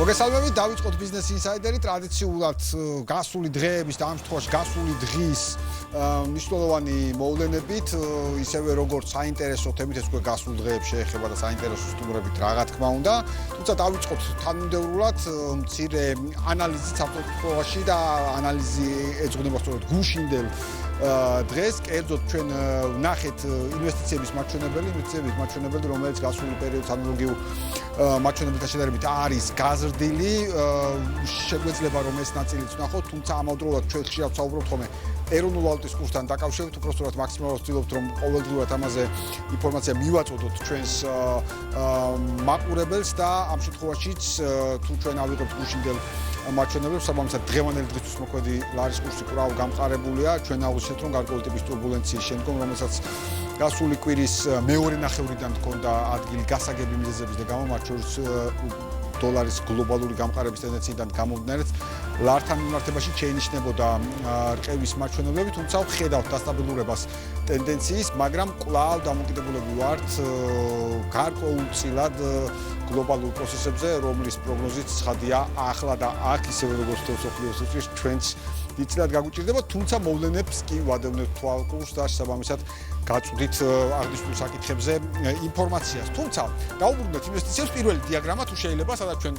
მოგესალმებით, დავიწყოთ ბიზნეს ინსაიდერი ტრადიციულად გასული დღეების და ამ შემთხვევაში გასული დღის მნიშვნელოვანი მოვლენებით, ისევე როგორც საინტერესო თემით ეს უკვე გასულ დღეებს შეეხება და საინტერესო სტუმრებით რა თქმა უნდა, თუმცა დავიწყოთ თანმიმდევრულად მცირე ანალიზით საფრთხეში და ანალიზი ეძღვნება სწორედ გუშინდელ დღეს, კერძოდ ჩვენ ვნახეთ ინვესტიციების მაჩვენებელი, რომელიც გასული პერიოდის ანალოგიურ მაჩვენებელთან შედარებით არის გაზრდილი, შეგვეძლება რომ ეს ნაწილიც ვნახოთ, თუმცა ამავდროულად ჩვენ ხშირად ვსაუბრობთ ხოლმე ეროვნულ ვალუტის კურსთან დაკავშირებით, უпростоრად მაქსიმალურად ვცდილობთ რომ ყოველდღიურად ამაზე ინფორმაცია მივაწოდოთ ჩვენს მაყურებელს და ამ შემთხვევაშიც თუ ჩვენ ავიღებთ გუშინდელ მაჩვენებლებს, საბამისად დღევანდელი დღისთვის მოქმედი ლარის კურსი კვლავ გამყარებულია, ჩვენ აღვნიშნეთ რომ გარკვეული ტიპის ტურბულენციის შემდგომ, რომელსაც გასული კვირის მეორე ნახევრიდან ჰქონდა ადგილი გასაგები მიზეზების და გამო მათ შორის დოლარის გლობალური გამყარების ტენდენციიდან გამომდინარე ლართან მიმართებაში შეინიშნებოდა რყევის მაჩვენებლები, თუმცა ვხედავთ დასტაბილურებას ტენდენციის, მაგრამ კვლავ დამოკიდებულები ვართ გარკვეულწილად გლობალურ პროცესებზე, რომლის პროგნოზით ცხადია ახლა და აქ ისევე როგორც მსოფლიოს ჩვენც დიდწილად გაგვიჭირდება, თუმცა მოვლენებს კი ვადევნებთ თვალყურს და შესაბამისად გაწვდით აღნიშნულ საკითხებზე ინფორმაციას. თუმცა დაუბრუნდეთ ინვესტიციებს პირველი დიაგრამა თუ შეიძლება, სადაც ჩვენ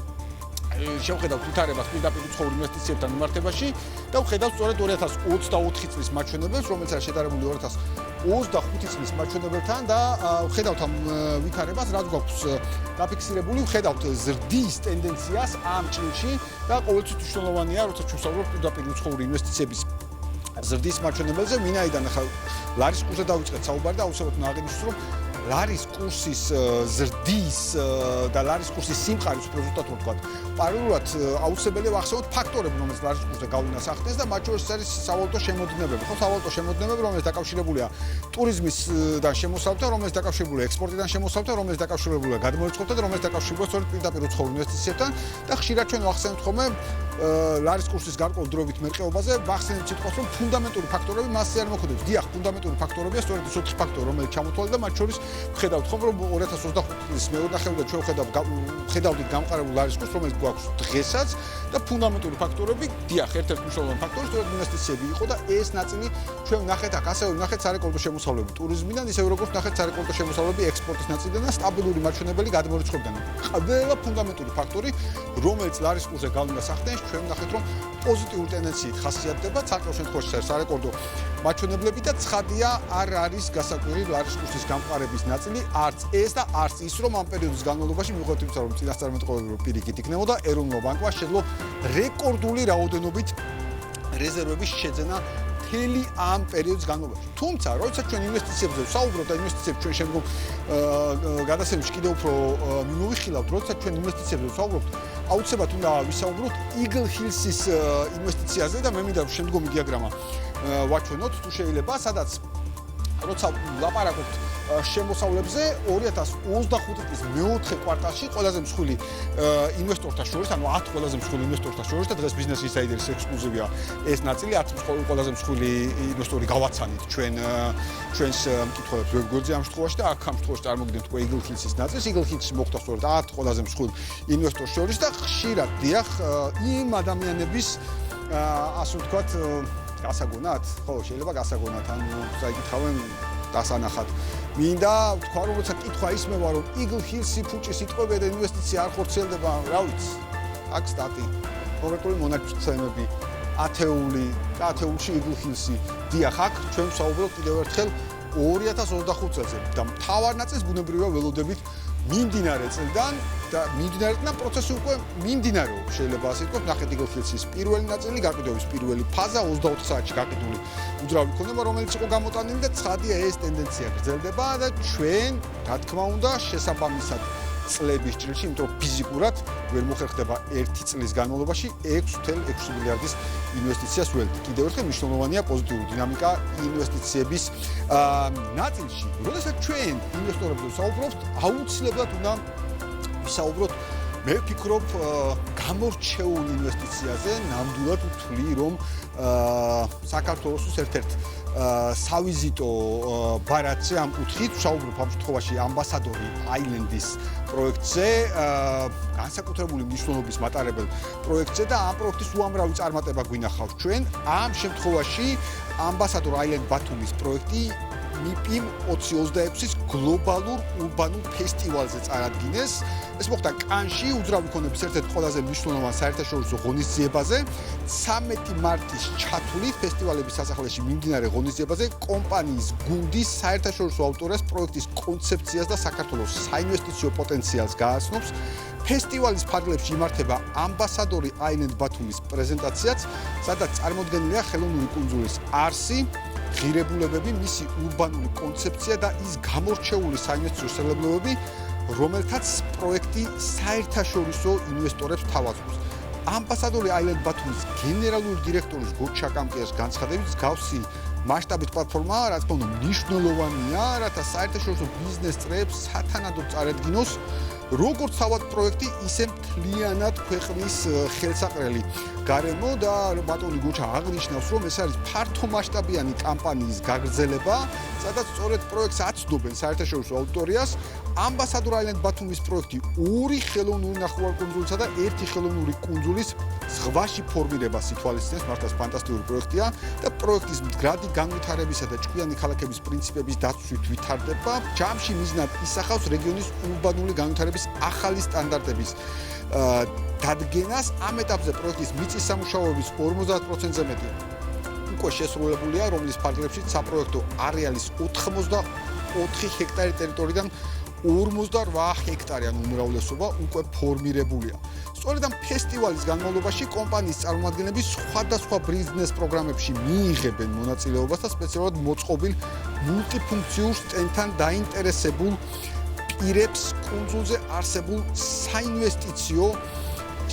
შევხედავთ ვითარებას პირდაპირ უცხოურ ინვესტიციებთან მიმართებაში და ვხედავთ სწორედ 2024 წლის მაჩვენებელს, რომელიც არის შედარებული 2025 წლის მაჩვენებელთან და ვხედავთ ამ ვითარებას, რაც გვაქვს დაფიქსირებული, ვხედავთ ზრდის ტენდენციას ამ წლში და ყოველთვის მნიშვნელოვანია, როცა ჩვენ ვსაუბრობთ პირდაპირ უცხოური ინვესტიციების ზრდის მაჩვენებელზე, ვინაიდან ახლა ლარის კურსზე დავიწყეთ საუბარი და აუცილებლად უნდა აღინიშნოს, რომ ლარის კურსის ზრდის და ლარის კურსის სიმყარის უფრო ზუსტად რომ ვთქვათ, პარალელურად აუცილებელია ვახსოვოთ ფაქტორები, რომელიც ლარის კურსზე გავლენას ახდენს და მათ შორის არის სავალუტო შემოდინებები. ხო, სავალუტო შემოდინებები, რომელიც დაკავშირებულია ტურიზმისთან შემოსავლთან, რომელიც დაკავშირებულია ექსპორტიდან შემოსავლთან, რომელიც დაკავშირებულია გადმოეწყობთან და რომელიც დაკავშირებულია სწორედ პირდაპირ უცხოურ ინვესტიციებთან და ხშირად ჩვენ ვახსენებთ ხოლმე ლარის კურსის გარკვეულ დროებით მერყეობაზე, ვახსენებთ სიტყვას, რომ ფუნდამენტური ფაქტორები მასზე არ მოქმედებს. დიახ, ფუნდამენტური ფაქტორებია სწორედ ის 4 ფაქტორი, რომელიც ჩამოთვალეთ და მათ შორის ვხედავთ ხომ რომ 2025 წლის მეორე ნახევრიდან ჩვენ ვხედავდით გამყარებულ ლარის კურსს, რომელიც გვაქვს დღესაც და ფუნდამენტური ფაქტორები, დიახ, ერთ-ერთი მნიშვნელოვანი ფაქტორი სწორედ ინვესტიციები იყო და ეს ნაწილი ჩვენ ვნახეთ აქ, ასევე ვნახეთ სარეკორდო შემოსავლები ტურიზმიდან, ისევე როგორც ვნახეთ სარეკორდო შემოსავლები ექსპორტის ნაწილიდან და სტაბილური მაჩვენებელი გადმორიცხვებიდან. ყველა ფუნდამენტური ფაქტორი, რომელიც ლარის კურსზე გავლენას ახდენს, ჩვენ ვნახეთ რომ პოზიტიური ტენდენციით ხასიათდება, საკმაოდ შემთხვევაში სარეკორდო მაჩვენებლები და ცხადია არ არის გასაკვირი ლარის კურსის გამყარების ნაწილი, არც ეს და არც ის, რომ ამ პერიოდის განმავლობაში მიუხედავად იმისა, რომ წინასწარმეტყველები პირიქით იქნებოდა, ეროვნულმა ბანკმა შეძლო რეკორდული რაოდენობით რეზერვების შეძენა მთელი ამ პერიოდის განმავლობაში. თუმცა, როცა ჩვენ ინვესტიციებზე ვსაუბრობთ და ინვესტიციებს ჩვენ შემდგომ გადასცემებში კიდევ უფრო მიმოვიხილავთ, როცა ჩვენ ინვესტიციებზე ვსაუბრობთ, აუცილებლად უნდა ვისაუბროთ Eagle Hills-ის ინვესტიციაზე და მე მინდა შემდგომი დიაგრამა ვაჩვენოთ, თუ შეიძლება, სადაც როცა ვლაპარაკობთ შემოსავლებზე 2025 წლის მეოთხე კვარტალში ყველაზე მსხვილი ინვესტორთა შორის, ანუ 10 ყველაზე მსხვილი ინვესტორთა შორის და დღეს ბიზნეს ინსაიდერის ექსკლუზივია ეს ნაწილი, 10 ყველაზე მსხვილი ინვესტორი გავაცანით ჩვენს მკითხველებს ვებგვერდზე ამ შემთხვევაში და აქ ამ შემთხვევაში წარმოგიდგენთ უკვე Eagle Hills-ის ნაწილს. Eagle Hills-ი მოხვდა სწორედ 10 ყველაზე მსხვილ ინვესტორს შორის და ხშირად დიახ იმ ადამიანების ასე ვთქვათ გასაგონად, ხო, შეიძლება გასაგონად, ანუ საიკითხავენ დასანახად. მინდა ვთქვა, რომ როცა კითხვა ისმევა, რომ Eagle Hills-ი ფუჭის იტყვებია და ინვესტიცია არ ხორციელდება, რა ვიცი, აქ სტატი, კონკრეტული მონაცემები, ათეულში Eagle Hills-ი. დიახ, აქ ჩვენ ვსაუბრობთ კიდევ ერთხელ 2025 წელზე და მთავარ ნაწილს ბუნებრივია ველოდებით მიმდინარე წლიდან და მიმდინარეთან პროცესი უკვე მიმდინარეობს, შეიძლება ასე ვთქვათ, ნახეთ Eagle Hills-ის პირველი ნაწილი, გაყიდვების პირველი ფაზა 24 საათში გაყიდული უძრავი ქონება, რომელიც იყო გამოტანილი და ცხადია ეს ტენდენცია გრძელდება და ჩვენ, რა თქმა უნდა, შესაბამისად წლების ჭრილში, იმიტომ რომ ფიზიკურად ვერ მოხერხდება ერთი წლის განმავლობაში 6.6 მილიარდის ინვესტიციას ველთ. კიდევ ერთხელ მნიშვნელოვანია პოზიტიური დინამიკა ინვესტიციების ნაწილში. როდესაც ჩვენ ინვესტორებზე ვსაუბრობთ, აუცილებლად უნდა ვისაუბროთ, მე ვფიქრობ, გამორჩეულ ინვესტიციაზე, ნამდვილად ვთვლი, რომ საქართველოს ერთ-ერთ სავიზიტო ბარათზე ამ კუთხით ვსაუბრობ ამ შემთხვევაში ამბასადორი აილენდის პროექტზე, განსაკუთრებული მნიშვნელობის მატარებელ პროექტზე და ამ პროექტის უამრავი წარმატება გვინახავს ჩვენ. ამ შემთხვევაში ამბასადორ აილენდ ბათუმის პროექტი MIPIM 2026-ის გლობალურ ურბანულ ფესტივალზე წარადგინეს. ეს მოხდა კანში, უძრავი ქონების ერთ-ერთ ყველაზე მნიშვნელოვან საერთაშორისო ღონისძიებაზე. 13 მარტის ჩათვლით ფესტივალების სასახლეში მიმდინარე ღონისძიებაზე კომპანიის გუნდის საერთაშორისო ავტორიას პროექტის კონცეფციას და საქართველოს საინვესტიციო პოტენციალს გააცნობს. ფესტივალის ფარგლებში იმართება ამბასადორი აილენდ ბათუმის პრეზენტაციაც, სადაც წარმოდგენილია ხელოვნური კუნძულის არსი, ღირებულებები, მისი ურბანული კონცეფცია და ის გამორჩეული საინვესტიციო სელებლობები, რომელთაც პროექტი საერთაშორისო ინვესტორებს თავაზობს. ამბასადორი აილენდ ბათუმის გენერალური დირექტორის გოჩა კამკიას განცხადებით, მსგავსი მასშტაბით პლატფორმა, რაც თქო მნიშვნელოვანია, რათა საერთაშორისო ბიზნეს წრეებს სათანადოდ წარედგინოს როგორც თავად პროექტი, ისე მთლიანად ქვეყნის ხელსაყრელი გარემო და ბატონი გოჩა აღნიშნავს, რომ ეს არის ფართომასშტაბიანი კამპანიის გაგრძელება, სადაც სწორედ პროექტს აცნობენ საერთაშორისო აუდიტორიას. ამბასადორ აილენდ ბათუმის პროექტი 2 ხელოვნური ნახევარკუნძულისა და 1 ხელოვნური კუნძულის ზღვაში ფორმირებას ითვალისწინებს, მართლაც ფანტასტიკური პროექტია და პროექტის მდგრადი განვითარებისა და ჭკვიანი ქალაქების პრინციპების დაცვით ვითარდება. ჯამში მიზნად ისახავს რეგიონის ურბანული განვითარების ახალი სტანდარტების დადგენას. ამ ეტაპზე პროექტის მიწის სამუშაოების 50%-ზე მეტი უკვე შესრულებულია, რომლის ფარგლებში საპროექტო არეალის 84 ჰექტარი ტერიტორიიდან 48 ჰექტარი ან უმრავლესობა უკვე ფორმირებულია. სწორედ ამ ფესტივალის განმავლობაში კომპანიის წარმომადგენლები სხვადასხვა ბიზნეს პროგრამებში მიიღებენ მონაწილეობას და სპეციალურად მოწყობილ მულტიფუნქციურ სტენდთან დაინტერესებულ პირებს კუნძულზე არსებულ საინვესტიციო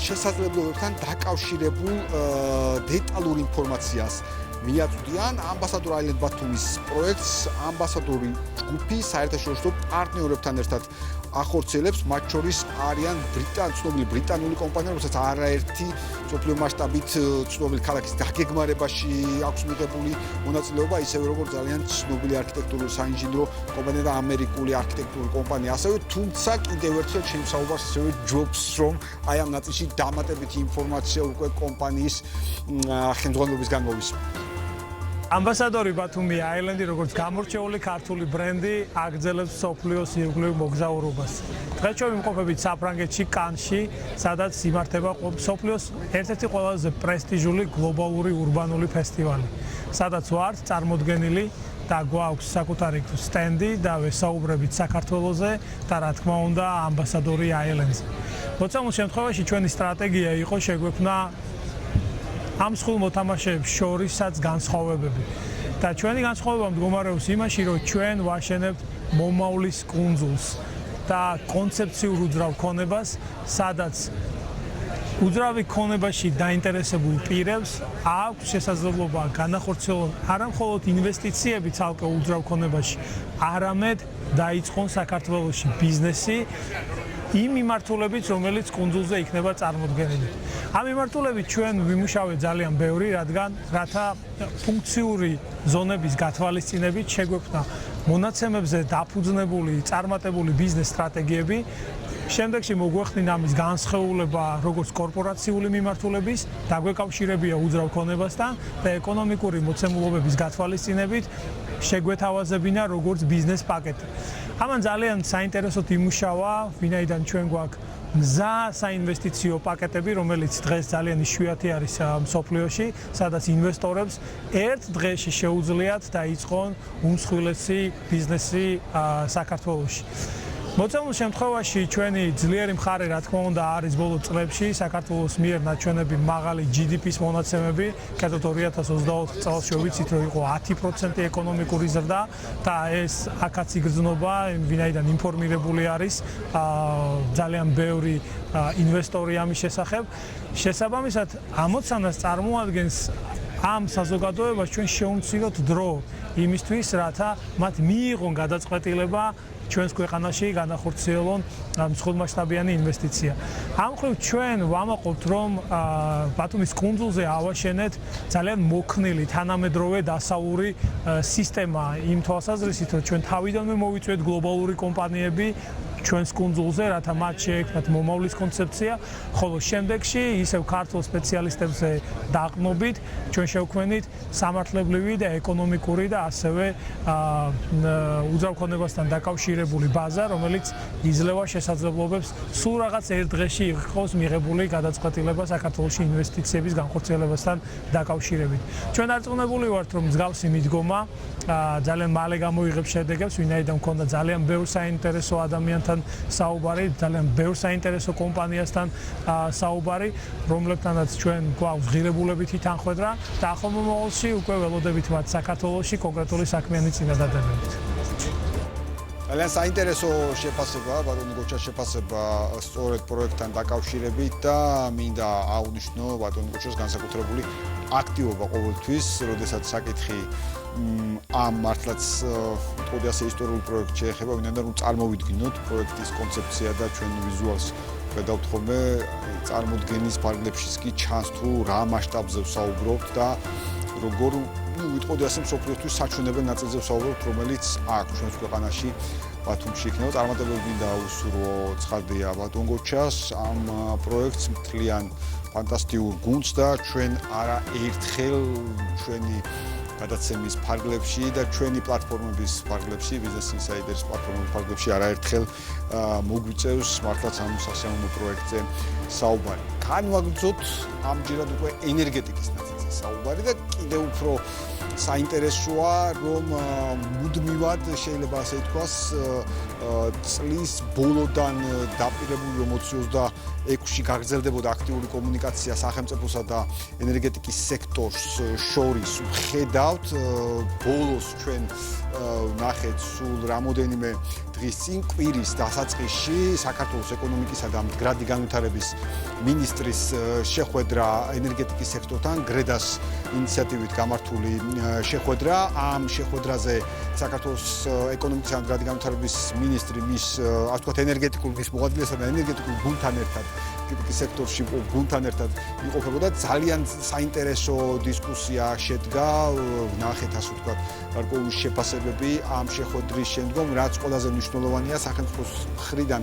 შესაძლებლობებთან დაკავშირებულ დეტალურ ინფორმაციას მიაწვდიან. ამბასადორ აილენდ ბათუმის პროექტს ამბასადორი ჯგუფი საერთაშორისო პარტნიორებთან ერთად ახორციელებს, მათ შორის არიან ცნობილი ბრიტანული კომპანია, რომელსაც არაერთი მსოფლიო მასშტაბით ცნობილი ქალაქის დაგეგმარებაში აქვს მიღებული მონაწილეობა, ისევე როგორც ძალიან ცნობილი არქიტექტურული საინჟინრო კომპანია და ამერიკული არქიტექტურული კომპანია. ასევე თუმცა კიდევ ერთხელ შემსაუბრს ასევე ჯობს, რომ აი ამ ნაწილში დამატებითი ინფორმაცია უკვე კომპანიის ხელმძღვანელობის განმოვისმა. ამბასადორი ბათუმი აილენდი, როგორც გამორჩეული ქართული ბრენდი, აგრძელებს მსოფლიოს ირგვლივ მოგზაურობას. დღეს ჩვენ ვიმყოფებით საფრანგეთში, კანში, სადაც იმართება მსოფლიოს ერთ-ერთი ყველაზე პრესტიჟული გლობალური ურბანული ფესტივალი, სადაც ვართ წარმოდგენილი და გვაქვს საკუთარი სტენდი და ვესაუბრებით საქართველოზე და რა თქმა უნდა ამბასადორი აილენდზე. მოცემულ შემთხვევაში ჩვენი სტრატეგია იყო შეგვექმნა ამ სხულ მოთამაშეებს შორისაც განსხვავებები. და ჩვენი განსხვავება მდგომარეობს იმაში, რომ ჩვენ ვაშენებთ მომავლის კუნძულს და კონცეფციურ უძრავ ქონებას, სადაც უძრავი ქონებაში დაინტერესებულ პირებს აქვს შესაძლებლობა განახორციელონ არა მხოლოდ ინვესტიციები ცალკე უძრავ ქონებაში, არამედ დაიწყონ საქართველოში ბიზნესი იმ მიმართულებით, რომელიც კუნძულზე იქნება წარმოდგენილი. ამ მიმართულებით ჩვენ ვიმუშავეთ ძალიან ბევრი, რათა ფუნქციური ზონების გათვალისწინებით შეგვექმნა მონაცემებზე დაფუძნებული, წარმატებული ბიზნეს სტრატეგიები. შემდეგში მოგვეხდინა ამის განსხეულება როგორც კორპორაციული მიმართულების, დაგვეკავშირებია უძრავ ქონებასთან და ეკონომიკური მოცემულობების გათვალისწინებით შეგვეთავაზებინა როგორც ბიზნეს პაკეტი. ამან ძალიან საინტერესოდ იმუშავა, ვინაიდან ჩვენ გვაქვს მზა საინვესტიციო პაკეტები, რომელიც დღეს ძალიან იშვიათი არის მსოფლიოში, სადაც ინვესტორებს ერთ დღეში შეუძლიათ დაიწყონ უმსხვილესი ბიზნესი საქართველოში. მოცემულ შემთხვევაში ჩვენი ძლიერი მხარე, რა თქმა უნდა, არის ბოლო წლებში საქართველოს მიერ ნაჩვენები მაღალი GDP-ს მონაცემები, კერძოდ 2024 წელს შევიცით, რომ იყო 10% ეკონომიკური ზრდა და ეს აქაც იგრძნობა, ვინაიდან ინფორმირებული არის ძალიან ბევრი ინვესტორი ამის შესახებ. შესაბამისად, ამოცანას წარმოადგენს ამ საზოგადოებას ჩვენ შევუმციროთ დრო იმისთვის, რათა მათ მიიღონ გადაწყვეტილება ჩვენს ქვეყანაში განახორციელონ მსხვილმასშტაბიანი ინვესტიცია. ამ მხრივ ჩვენ ვამაყობთ, რომ ბათუმის კუნძულზე ავაშენეთ ძალიან მოქნილი, თანამედროვე დასავლური სისტემა იმ თვალსაზრისით, რომ ჩვენ თავიდანვე მოვიწვიეთ გლობალური კომპანიები ჩვენს კუნძულზე, რათა მათ შეექმნათ მომავლის კონცეფცია, ხოლო შემდეგში ისევ ქართულ სპეციალისტებზე დაყრდნობით ჩვენ შევქმნით სამართლებრივი და ეკონომიკური და ასევე უძრავქონებასთან დაკავშირებული ბაზა, რომელიც იძლევა შესაძლებლობებს სულ რაღაც ერთ დღეში იყოს მიღებული გადაწყვეტილება საქართველოში ინვესტიციების განხორციელებასთან დაკავშირებით. ჩვენ დარწმუნებული ვართ, რომ მსგავსი მიდგომა ძალიან მალე გამოიღებს შედეგებს, ვინაიდან მქონდა ძალიან ბევრ საინტერესო ადამიანთან საუბარი, ძალიან ბევრ საინტერესო კომპანიასთან საუბარი, რომლებთანაც ჩვენ გვაქვს ღირებულებითი თანხმედრა და ახალ მომავალში უკვე ველოდებით მათ საქართველოში კონკრეტული საქმიანი წინადადებებით. ძალიან საინტერესო შეფასება, ბატონო გოჩას შეფასება სწორედ პროექტთან დაკავშირებით და მინდა აღვნიშნო ბატონო გოჩას განსაკუთრებული აქტივობა ყოველთვის, როდესაც საკითხი ამ მართლაც ვიტყოდი ასე ისტორიულ პროექტს შეეხება, ვინაიდან რომ წარმოვიდგინოთ პროექტის კონცეფცია და ჩვენ ვიზუალს ხედავთ ხოლმე, წარმოდგენის ფარგლებშიც კი ჩანს თუ რა მასშტაბზე ვსაუბრობთ და როგორ ვიტყოდი ასე მსოფლიოსთვის საჩვენებელ ნაწილზე ვსაუბრობთ, რომელიც აქ ჩვენს ქვეყანაში ბათუმში იქნება. წარმატებები მინდა აუსურვო ცხადია ბატონ გოჩას ამ პროექტს მთლიან ფანტასტიკურ გუნდს და ჩვენ არა ერთხელ ჩვენი გადაცემის ფარგლებში და ჩვენი პლატფორმების ფარგლებში, Business Insider-ის პლატფორმების ფარგლებში არაერთხელ მოგვიწევს მართლაც ამ სასიამოვნო პროექტზე საუბარი. განვაგრძოთ ამჯერად უკვე ენერგეტიკის ნაწილზე საუბარი და კიდევ უფრო საინტერესოა, რომ მუდმივად შეიძლება ასე ითქვას, წლის ბოლოდან დაპირებული, რომ 26-ში გაგრძელდებოდა აქტიური კომუნიკაცია სახელმწიფოსა და ენერგეტიკის სექტორს შორის. ვხედავთ, ბოლოს ჩვენ ნახეთ სულ რამოდენიმე დღის წინ კვირის დასაწყისში საქართველოს ეკონომიკისა და მდგრადი განვითარების მინისტრის შეხვედრა ენერგეტიკის სექტორთან, გრედას ინიციატივით გამართული შეხვედრა. ამ შეხვედრაზე საქართველოს ეკონომიკისა და მდგრადი განვითარების მინისტრი მის, ასე ვთქვათ, ენერგეტიკულ მის მოადგილესთან და ენერგეტიკულ გუნდთან ერთად სექტორში გუნდთან ერთად იყოფებოდა. ძალიან საინტერესო დისკუსია შედგა, ნახეთ ასე ვთქვათ, გარკვეული შეფასებები ამ შეხვედრის შემდგომ, რაც ყველაზე მნიშვნელოვანია სახელმწიფოს მხრიდან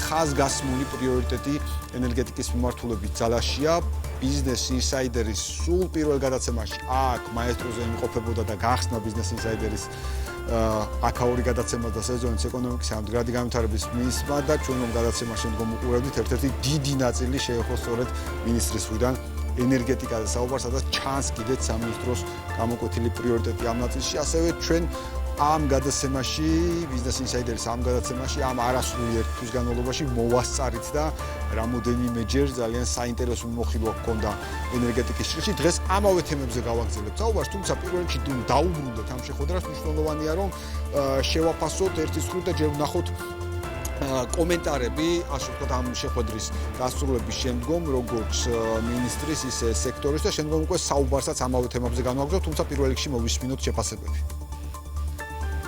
ხაზგასმული პრიორიტეტი ენერგეტიკის მიმართულებით ძალაშია. Business Insider-ის სულ პირველ გადაცემაში აქ მაესტროზე იმყოფებოდა და გახსნა Business Insider-ის აკაური გადაცემა და სეზონის ეკონომიკისა და მდგრადი განვითარების მინისტრმა და ჩვენ რომ გადაცემა შემდგომ უყურებდით, ერთ-ერთი დიდი ნაწილი შეეხო სწორედ მინისტრის მხრიდან ენერგეტიკაზე საუბარს, სადაც ჩანს კიდეც სამინისტროს გამოკვეთილი პრიორიტეტი ამ ნაწილში. ასევე ჩვენ ამ გადაცემაში, Business Insider-ის ამ გადაცემაში ამ არასრული ერთ თვის განმავლობაში მოვასწარით და რამოდენიმეჯერ ძალიან საინტერესო მოხილვა ჰქონდა ენერგეტიკის ჭრილში. დღეს ამავე თემებზე გავაგრძელებთ საუბარს, თუმცა პირველ რიგში დაუბრუნდეთ ამ შეხვედრას. მნიშვნელოვანია, რომ შევაფასოთ ერთის მხრივ და ჯერ ვნახოთ კომენტარები, ასე ვთქვათ, ამ შეხვედრის დასრულების შემდგომ, როგორც მინისტრის, ისე სექტორის და შემდგომ უკვე საუბარსაც ამავე თემებზე განვაგრძელებთ, თუმცა პირველ რიგში მოვისმინოთ შეფასებები.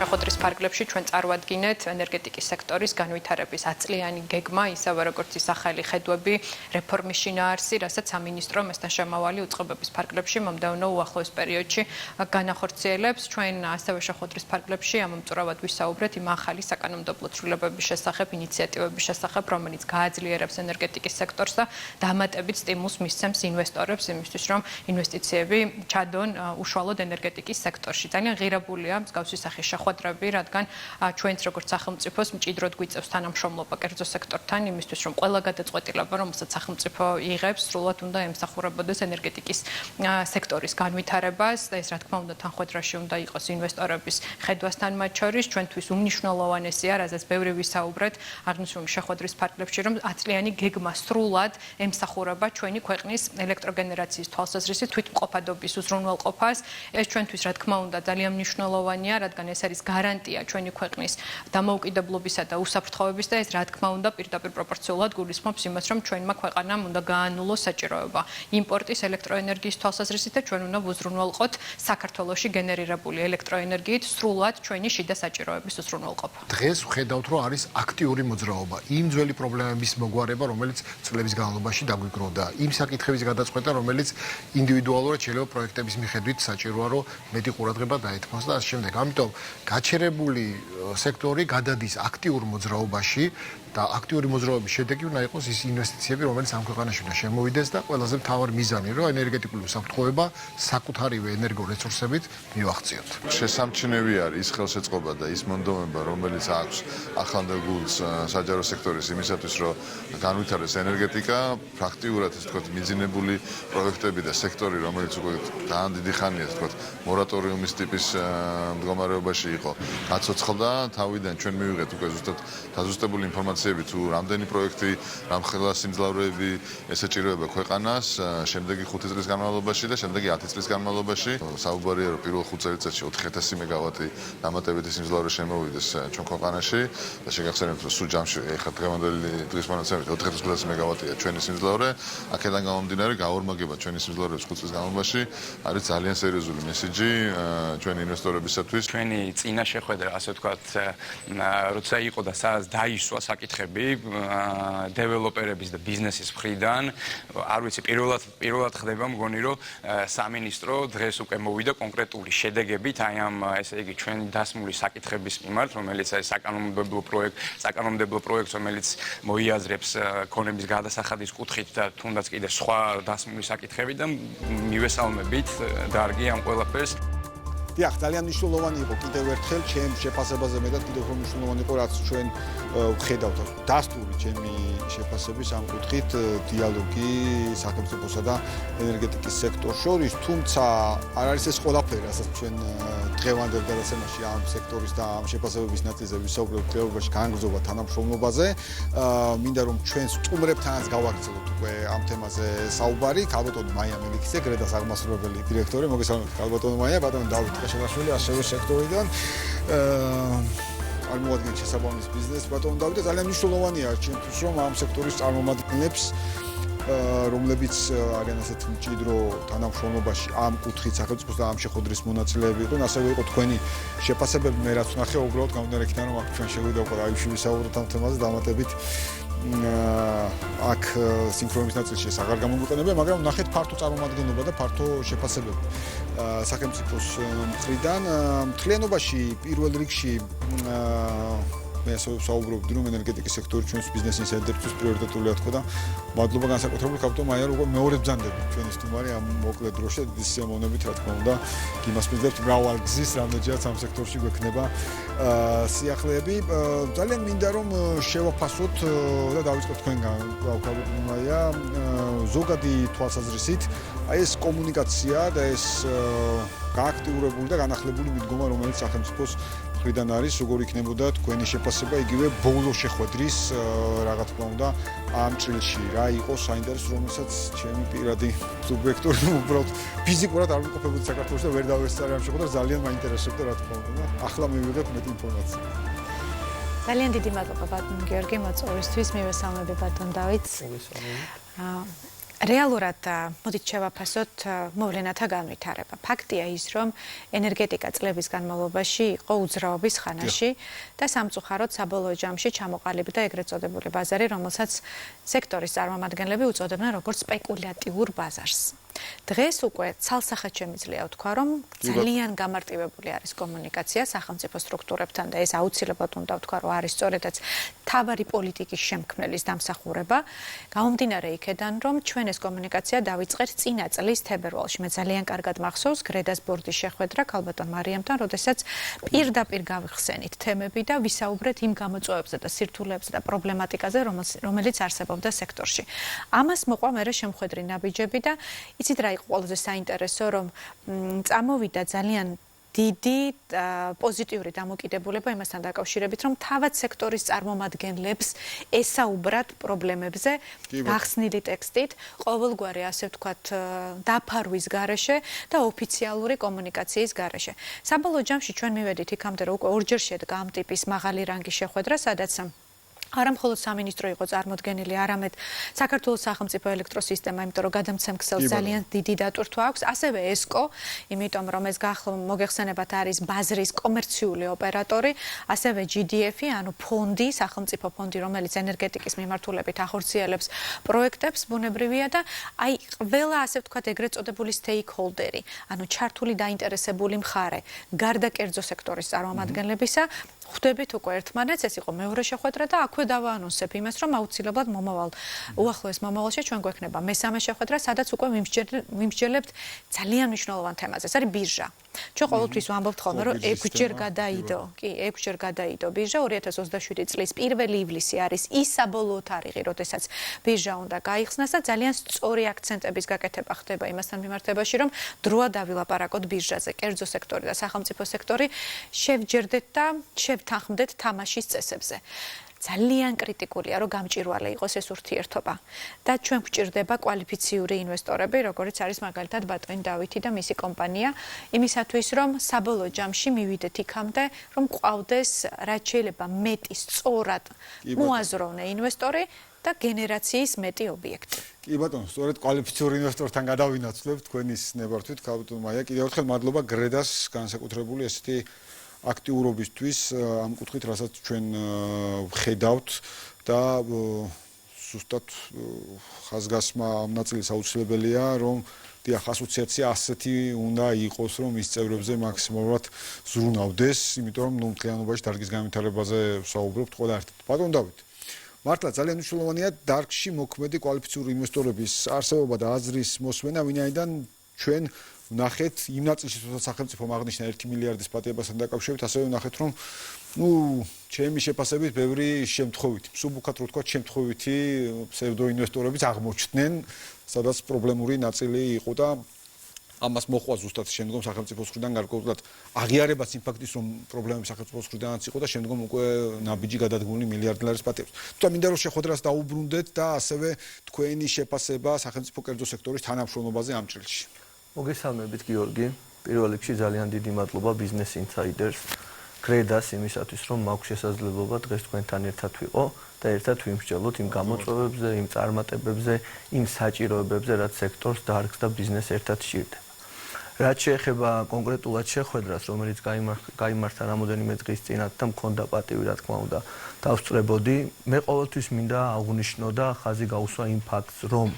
შეხვედრის ფარგლებში ჩვენ წარვადგინეთ ენერგეტიკის სექტორის განვითარების აწლიანი გეგმა, ისევე როგორც ის ახალი ხედვები, რეფორმის შინაარსი, რასაც სამინისტრო მასთან შემავალი უწყებების ფარგლებში მომდევნო უახლოეს პერიოდში განახორციელებს. ჩვენ ასევე შეხვედრის ფარგლებში ამომწურავად ვისაუბრეთ იმ ახალი საკანონმდებლო ცვლილებების შესახებ, ინიციატივების შესახებ, რომელიც გააძლიერებს ენერგეტიკის სექტორს და დამატებით სტიმულს მისცემს ინვესტორებს იმისთვის, რომ ინვესტიციები ჩადონ უშუალოდ ენერგეტიკის სექტორში. ძალიან ღირებულია მსგავსი სახის შეხვედრები, რადგან ჩვენც როგორც სახელმწიფოს მჭიდროდ გვიწევს თანამშრომლობა კერძო სექტორთან, იმისთვის რომ ყველა გადაწყვეტილება, რომელსაც სახელმწიფო იღებს, სრულად უნდა ემსახურებოდეს ენერგეტიკის სექტორის განვითარებას და ეს რა თქმა უნდა თანხმედრაში უნდა იყოს ინვესტორების ხედვასთან მათ შორის. ჩვენთვის უმნიშვნელოვანესია, რაზეც ბევრი ვისაუბრეთ აღნიშნული შეხვედრის ფარგლებში, რომ აწლიანი გეგმა სრულად ემსახურება ჩვენი ქვეყნის ელექტროგენერაციის თვალსაზრისით თვითმყოფადობის უზრუნველყოფას. ეს ჩვენთვის რა თქმა უნდა ძალიან მნიშვნელოვანია, რადგან ეს არის გარანტია ჩვენი ქვეყნის დამოუკიდებლობისა და უსაფრთხოების და ეს რა თქმა უნდა პირდაპირ პროპორციულად გულისხმობს იმას, რომ ჩვენმა ქვეყანამ უნდა გაანულოს საჭიროება იმპორტის ელექტროენერგიის თვალსაზრისით და ჩვენ უნდა ვუზრუნველყოთ საქართველოში გენერირებული ელექტროენერგიით სრულად ჩვენი შიდა საჭიროების უზრუნველყოფა. დღეს ვხედავთ, რომ არის აქტიური მოძრაობა იმ ძველი პრობლემების მოგვარება, რომელიც წლების განმავლობაში დაგვიგროვდა, იმ საკითხების გადაწყვეტა, რომელიც ინდივიდუალურად შეიძლება პროექტების მიხედვით საჭიროა, რომ მეტი ყურადღება დაეთმოს და ასე შემდეგ. ამიტომ გაჩერებული სექტორი გადადის აქტიურ მოძრაობაში და აქტიური მოძრაობის შედეგი უნდა იყოს ის ინვესტიციები, რომელიც ამ ქვეყანაში უნდა შემოვიდეს და ყველაზე მთავარი მიზანი, რომ ენერგეტიკული უსაფრთხოება საკუთარივე ენერგორესურსებით მივახციოთ. შესამჩნევი არის ის ხელშეწყობა და ის მონდომება, რომელიც აქვს ახლანდელ საჯარო სექტორის იმისათვის, რომ განვითარდეს ენერგეტიკა, პრაქტიკულად ეს თქვათ მიძინებული პროექტები და სექტორი, რომელიც უკვე ძალიან დიდი ხანია, თქვათ, მორატორიუმის ტიპის მდგომარეობაში იყო, გაცოცხლდა, თავიდან ჩვენ მივიღეთ უკვე ზუსტად დაზუსტებული ინფორმაცია თუ რამდენი პროექტი, რამხელა სიმძლავრეები ესეჭიროება ქვეყანას შემდეგი 5 წლის განმავლობაში და შემდეგი 10 წლის განმავლობაში. საუბარია, რომ პირველ 5 წელიწადში 4000 მეგავატი დამატებითი სიმძლავრე შემოვიდეს ჩვენ ქვეყანაში და შეგახსენებთ, რომ სულ ჯამში ეხლა დღევანდელი დღის მონაცემებით 4500 მეგავატია ჩვენი სიმძლავრე. აქედან გამომდინარე, გაორმაგება ჩვენი სიმძლავრეების 5 წლის განმავლობაში არის ძალიან სერიოზული მესიჯი ჩვენი ინვესტორებისათვის. ჩვენი წინა შეხვედრა, ასე ვთქვათ, როცა იყო და სადაც დაისვა საკითხები დეველოპერების და ბიზნესის მხრიდან, არ ვიცი, პირველად ხდება მგონი, რომ სამინისტრო დღეს უკვე მოვიდა კონკრეტული შედეგებით აი ამ ესე იგი ჩვენი დასმული საკითხების მიმართ, რომელიც არის საკანონმდებლო პროექტს, რომელიც მოიაზრებს ქონების გადასახადის კუთხით და თუნდაც კიდე სხვა დასმული საკითხები და მივესალმებით დარგი ამ ყველაფერს. დიახ, ძალიან მნიშვნელოვანი იყო კიდევ ერთხელ ჩემ შეფასებაზე მეტად კიდევ უფრო მნიშვნელოვანი იყო, რაც ჩვენ ვხედავთ დასტური ჩემი შეფასების ამ კუთხით დიალოგი სახელმწიფოსა და ენერგეტიკის სექტორს შორის, თუმცა არ არის ეს ყველაფერი, რასაც ჩვენ დღევანდელ გადაცემაში ამ სექტორის და ამ შეფასებების ნაწილზე ვისაუბრებთ დღეობაში განგრძობა თანამშრომლობაზე. მინდა რომ ჩვენ სტუმრებთანაც გავაგრძელოთ უკვე ამ თემაზე საუბარი. ქალბატონი მაია მელიქიძე, გრედას აღმასრულებელი დირექტორი, მოგესალმებით ქალბატონი მაია, ბატონო დავით ყაშენაშვილი, ასევე სექტორიდან წარმოადგენთ შესაბამის ბიზნესს, ბატონო დავით, და ძალიან მნიშვნელოვანია ჩვენთვის, რომ ამ სექტორის წარმომადგენლებს რომლებიც არიან ასეთ მჭიდრო თანამშრომლობაში ამ კუთხით სახელმწიფოს და ამ შეხვედრის მონაწილეები იყვნენ, ასევე იყო თქვენი შეფასებები, მე რაც ვნახე, უბრალოდ გამომდინარე იქიდან, რომ აქ ჩვენ შევიდა უკვე აივში ვისაუბროთ ამ თემაზე დამატებით აქ სინქრონის ნაწილში ეს აღარ გამოგვიყენებია, მაგრამ ნახეთ ფართო წარმომადგენლობა და ფართო შეფასებები სახელმწიფოს მხრიდან. მთლიანობაში პირველ რიგში მე საუბრობდი, რომ ენერგეტიკის სექტორი ჩვენს ბიზნეს ინსაიდერისთვის პრიორიტეტულია თქო და მადლობა განსაკუთრებულად ქალბატონ მაია, რომ მეორე ბრძანდები ჩვენი სტუმარი ამ მოკლე დროში და სიამოვნებით, რა თქმა უნდა, იმას მისდევთ მრავალ გზის, რამდენჯერაც ამ სექტორში გვექნება სიახლეები. ძალიან მინდა რომ შევაფასოთ და დავიწყოთ თქვენგან, ქალბატონ მაია, ზოგადი თვალსაზრისით, აი ეს კომუნიკაცია და ეს გააქტიურებული და განახლებული მიდგომა, რომელიც სახელმწიფოს მხრიდან არის, როგორ იქნებოდა თქვენი შეფასება იგივე ბოლო შეხვედრის, რა თქმა უნდა, ამ წილში, რა იყო საინტერესო, რომელსაც ჩემი პირადი სუბიექტური უბრალოდ ფიზიკურად არ ვიყოფებოდი საქართველოში და ვერ დავესწარი ამ შეხვედრას, ძალიან მაინტერესებდა, რა თქმა უნდა, ახლა მივიღეთ მეტი ინფორმაცია. ძალიან დიდი მადლობა ბატონ გიორგი მოწვევისთვის, მივესალმები ბატონ დავითს. რეალურად მოდით შევაფასოთ მოვლენათა განვითარება. ფაქტია ის, რომ ენერგეტიკა წლების განმავლობაში იყო უძრაობის ხანაში და სამწუხაროდ საბოლოო ჯამში ჩამოყალიბდა ეგრეთ წოდებული ბაზარი, რომელსაც სექტორის წარმომადგენლები უწოდებდნენ როგორც სპეკულატიურ ბაზარს. დღეს უკვე ცალსახად შემიძლია ვთქვა, რომ ძალიან გამარტივებული არის კომუნიკაცია სახელმწიფო სტრუქტურებთან და ეს აუცილებლად უნდა ვთქვა, რომ არის სწორედაც მთავარი პოლიტიკის შემქმნელის დამსახურება. გამომდინარე იქედან, რომ ჩვენ ეს კომუნიკაცია დავიწყეთ წინა წლის თებერვალში. მე ძალიან კარგად მახსოვს გრედას ბორდის შეხვედრა ქალბატონ მარიამთან, როდესაც პირდაპირ გავიხსენით თემები და ვისაუბრეთ იმ გამოწვევებზე და სირთულეებზე და პრობლემატიკაზე, რომელიც არსებობდა სექტორში. ამას მოყვა მერე შემხედრი ნაბიჯები და იცით რა იყო ყველაზე საინტერესო, რომ წამოვიდა ძალიან დიდი პოზიტიური დამოკიდებულება იმასთან დაკავშირებით, რომ თავად სექტორის წარმომადგენლებს ესაუბრათ პრობლემებზე გახსნილი ტექსტით, ყოველგვარი ასე ვთქვათ დაფარვის გარეშე და ოფიციალური კომუნიკაციის გარეშე. საბოლოო ჯამში ჩვენ მივედით იქამდე, რომ უკვე ორჯერ შედგა ამ ტიპის მაღალი რანგის შეხვედრა, სადაც არა მხოლოდ სამინისტრო იყო წარმოდგენილი, არამედ საქართველოს სახელმწიფო ელექტროსისტემა, იმიტომ რომ გადამცემ ქსელს ძალიან დიდი დატვირთვა აქვს, ასევე ესკო, იმიტომ რომ ეს მოგეხსენებათ არის ბაზრის კომერციული ოპერატორი, ასევე GDF-ი, ანუ ფონდი, სახელმწიფო ფონდი, რომელიც ენერგეტიკის მიმართულებით ახორციელებს პროექტებს, ბუნებრივია და აი ყველა ასე ვთქვათ ეგრეთ წოდებული stakeholder-ი, ანუ ჩართული დაინტერესებული მხარე, გარდა კერძო სექტორის წარმომადგენლებისა, ხვდებით უკვე ერთმანეთს, ეს იყო მეორე შეხვედრა და აქვე დავაანონსებ იმას, რომ აუცილებლად უახლოეს მომავალში ჩვენ გვექნება მესამე შეხვედრა, სადაც უკვე ვიმსჯელებთ ძალიან მნიშვნელოვან თემაზე. ეს არის ბირჟა. ჩვენ ყოველთვის ვამბობთ ხოლმე, რომ 6 ჯერ გადაიდო, კი, 6 ჯერ გადაიდო ბირჟა. 2027 წლის 1 ივლისი არის ის საბოლოო თარიღი, როდესაც ბირჟა უნდა გაიხსნას და ძალიან სწორი აქცენტების გაკეთება ხდება იმასთან მიმართებაში, რომ დროა დავილაპარაკოთ ბირჟაზე, კერძო სექტორი და სახელმწიფო სექტორი შევჯერდეთ და შევთანხმდეთ თამაშის წესებზე. ძალიან კრიტიკულია, რომ გამჭირვალე იყოს ეს ურთიერთობა და ჩვენ გვჭირდება კვალიფიციური ინვესტორები, როგორიც არის მაგალითად ბატონი დავითი და მისი კომპანია, იმისათვის, რომ საბოლოო ჯამში მივიდეთ იქამდე, რომ ყავდეს რაც შეიძლება მეტი სწორად მოაზროვნე ინვესტორი და გენერაციის მეტი ობიექტი. კი ბატონო, სწორედ კვალიფიციური ინვესტორთან გადავინაცვლებთ თქვენის ნებართვით, ქალბატონ მაია. კიდევ ერთხელ მადლობა გრედას განსაკუთრებული ესეთი აქტიურობისთვის ამ კუთხით, რასაც ჩვენ ვხედავთ და ზუსტად ხაზგასმა ამ ნაწილის აუცილებელია, რომ დიახ, ასოციაცია ასეთი უნდა იყოს, რომ ის წევრებზე მაქსიმალურად ზრუნავდეს, იმიტომ რომ მთლიანობაში დარგის განვითარებაზე ვსაუბრობთ ყველა ერთად. ბატონ დავით, მართლა ძალიან მნიშვნელოვანია დარგში მოქმედი კვალიფიციური ინვესტორების არსებობა და აზრის მოსმენა, ვინაიდან ჩვენ ვნახეთ იმ ნაწილში, თუნდაც სახელმწიფო აღნიშნა 1 მილიარდის პატიებასთან დაკავშირებით, ასევე ვნახეთ, რომ ჩემი შეფასებით ბევრი შემთხვევითი, მსუბუქად რო ვთქვა, შემთხვევითი ფსევდო ინვესტორებიც აღმოჩნდნენ, სადაც პრობლემური ნაწილი იყო და ამას მოყვა ზუსტად შემდგომ სახელმწიფოს მხრიდან გარკვეულად აღიარებაც იმ ფაქტის, რომ პრობლემები სახელმწიფოს მხრიდანაც იყო და შემდგომ უკვე ნაბიჯი გადადგმული მილიარდ დოლარის პატიებს. თუმცა მინდა რომ შეხვედრას დაუბრუნდეთ და ასევე თქვენი შეფასება სახელმწიფო კერძო სექტორის თანამშრომლობაზე ამ წელში. მოგესალმებით გიორგი. პირველ რიგში ძალიან დიდი მადლობა Business Insiders გრედას იმისათვის, რომ მაქვს შესაძლებლობა დღეს თქვენთან ერთად ვიყო და ერთად ვიმსჯელოთ იმ გამოწვევებზე, იმ წარმატებებზე, იმ საჭიროებებზე, რაც სექტორს, დარგს და ბიზნესს ერთად სჭირდება. რაც შეეხება კონკრეტულად შეხვედრას, რომელიც გაიმართა რამოდენიმე დღის წინათ და მქონდა პატივი, რა თქმა უნდა, დავსწრებოდი, მე ყოველთვის მინდა აღვნიშნო და ხაზი გაუსვა იმ ფაქტს, რომ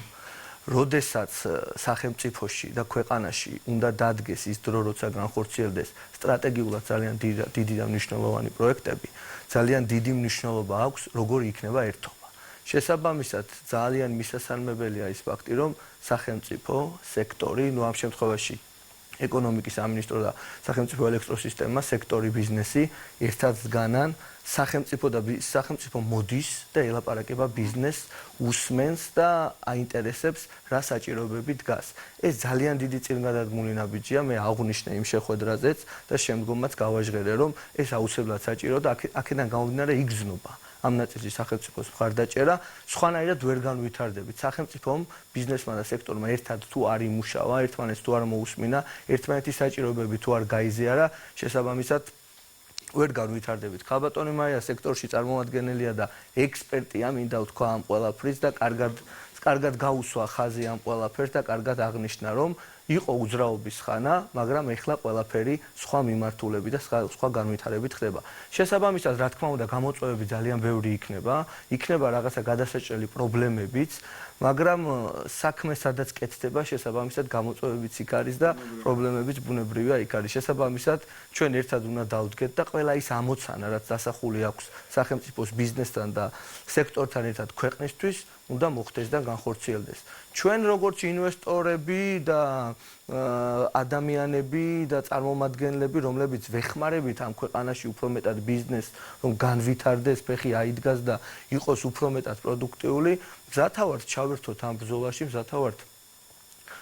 როდესაც სახელმწიფოში და ქვეყანაში უნდა დადგეს ის დრო, როცა განხორციელდეს სტრატეგიულად ძალიან დიდი და მნიშვნელოვანი პროექტები, ძალიან დიდი მნიშვნელობა აქვს, როგორი იქნება ერთობა. შესაბამისად, ძალიან მისასალმებელია ის ფაქტი, რომ სახელმწიფო სექტორი, ამ შემთხვევაში ეკონომიკის სამინისტრო და სახელმწიფო ელექტროსისტემა, სექტორი, ბიზნესი ერთად დგანან, სახელმწიფო მოდის და ელაპარაკება ბიზნესს, უსმენს და აინტერესებს რა საჭიროებები დგას. ეს ძალიან დიდი წინგადადგმული ნაბიჯია, მე აღვნიშნე იმ შეხვედრაზეც და შემდგომაც გავაჟღერე, რომ ეს აუცილებლად საჭირო და აქედან გამომდინარე იგრძნობა. ამ ნაწილში სახელმწიფოს მხარდაჭერა, სხვანაირად ვერ განვითარდებით. სახელმწიფომ, ბიზნესმა და სექტორმა ერთად თუ არ იმუშავა, ერთმანეთს თუ არ მოусმინა, ერთმანეთის საჭიროებები თუ არ გაიზიარა, შესაბამისად ვერ განვითარდებით. ქალბატონი მაია სექტორში წარმომადგენელია და ექსპერტია, მინდა ვთქვა ამ ყველაფრის და კარგად გაუსვა ხაზი ამ ყველაფერს და კარგად აღნიშნა, რომ იყო უძრაობის ხანა, მაგრამ ეხლა ყველაფერი სხვა მიმართულებით და სხვა განვითარებით ხდება. შესაბამისად, რა თქმა უნდა, გამოწვევები ძალიან ბევრი იქნება რაღაცა გადასაჭრელი პრობლემებიც, მაგრამ საქმე სადაც კეთდება, შესაბამისად გამოწვევებიც იქ არის და პრობლემებიც ბუნებრივია იქ არის. შესაბამისად, ჩვენ ერთად უნდა დავდგეთ და ყველა ის ამოცანა, რაც დასახული აქვს სახელმწიფოს ბიზნესთან და სექტორთან ერთად ქვეყნისთვის, უნდა მოხდეს და განხორციელდეს. ჩვენ როგორც ინვესტორები და ადამიანები და წარმომადგენლები, რომლებიც ვეხმარებით ამ ქვეყანაში უფრო მეტად ბიზნესს, რომ განვითარდეს, ფეხი აიდგას და იყოს უფრო მეტად პროდუქტიული, მზათავართ ჩავერთოთ ამ ბრძოლაში, მზათავართ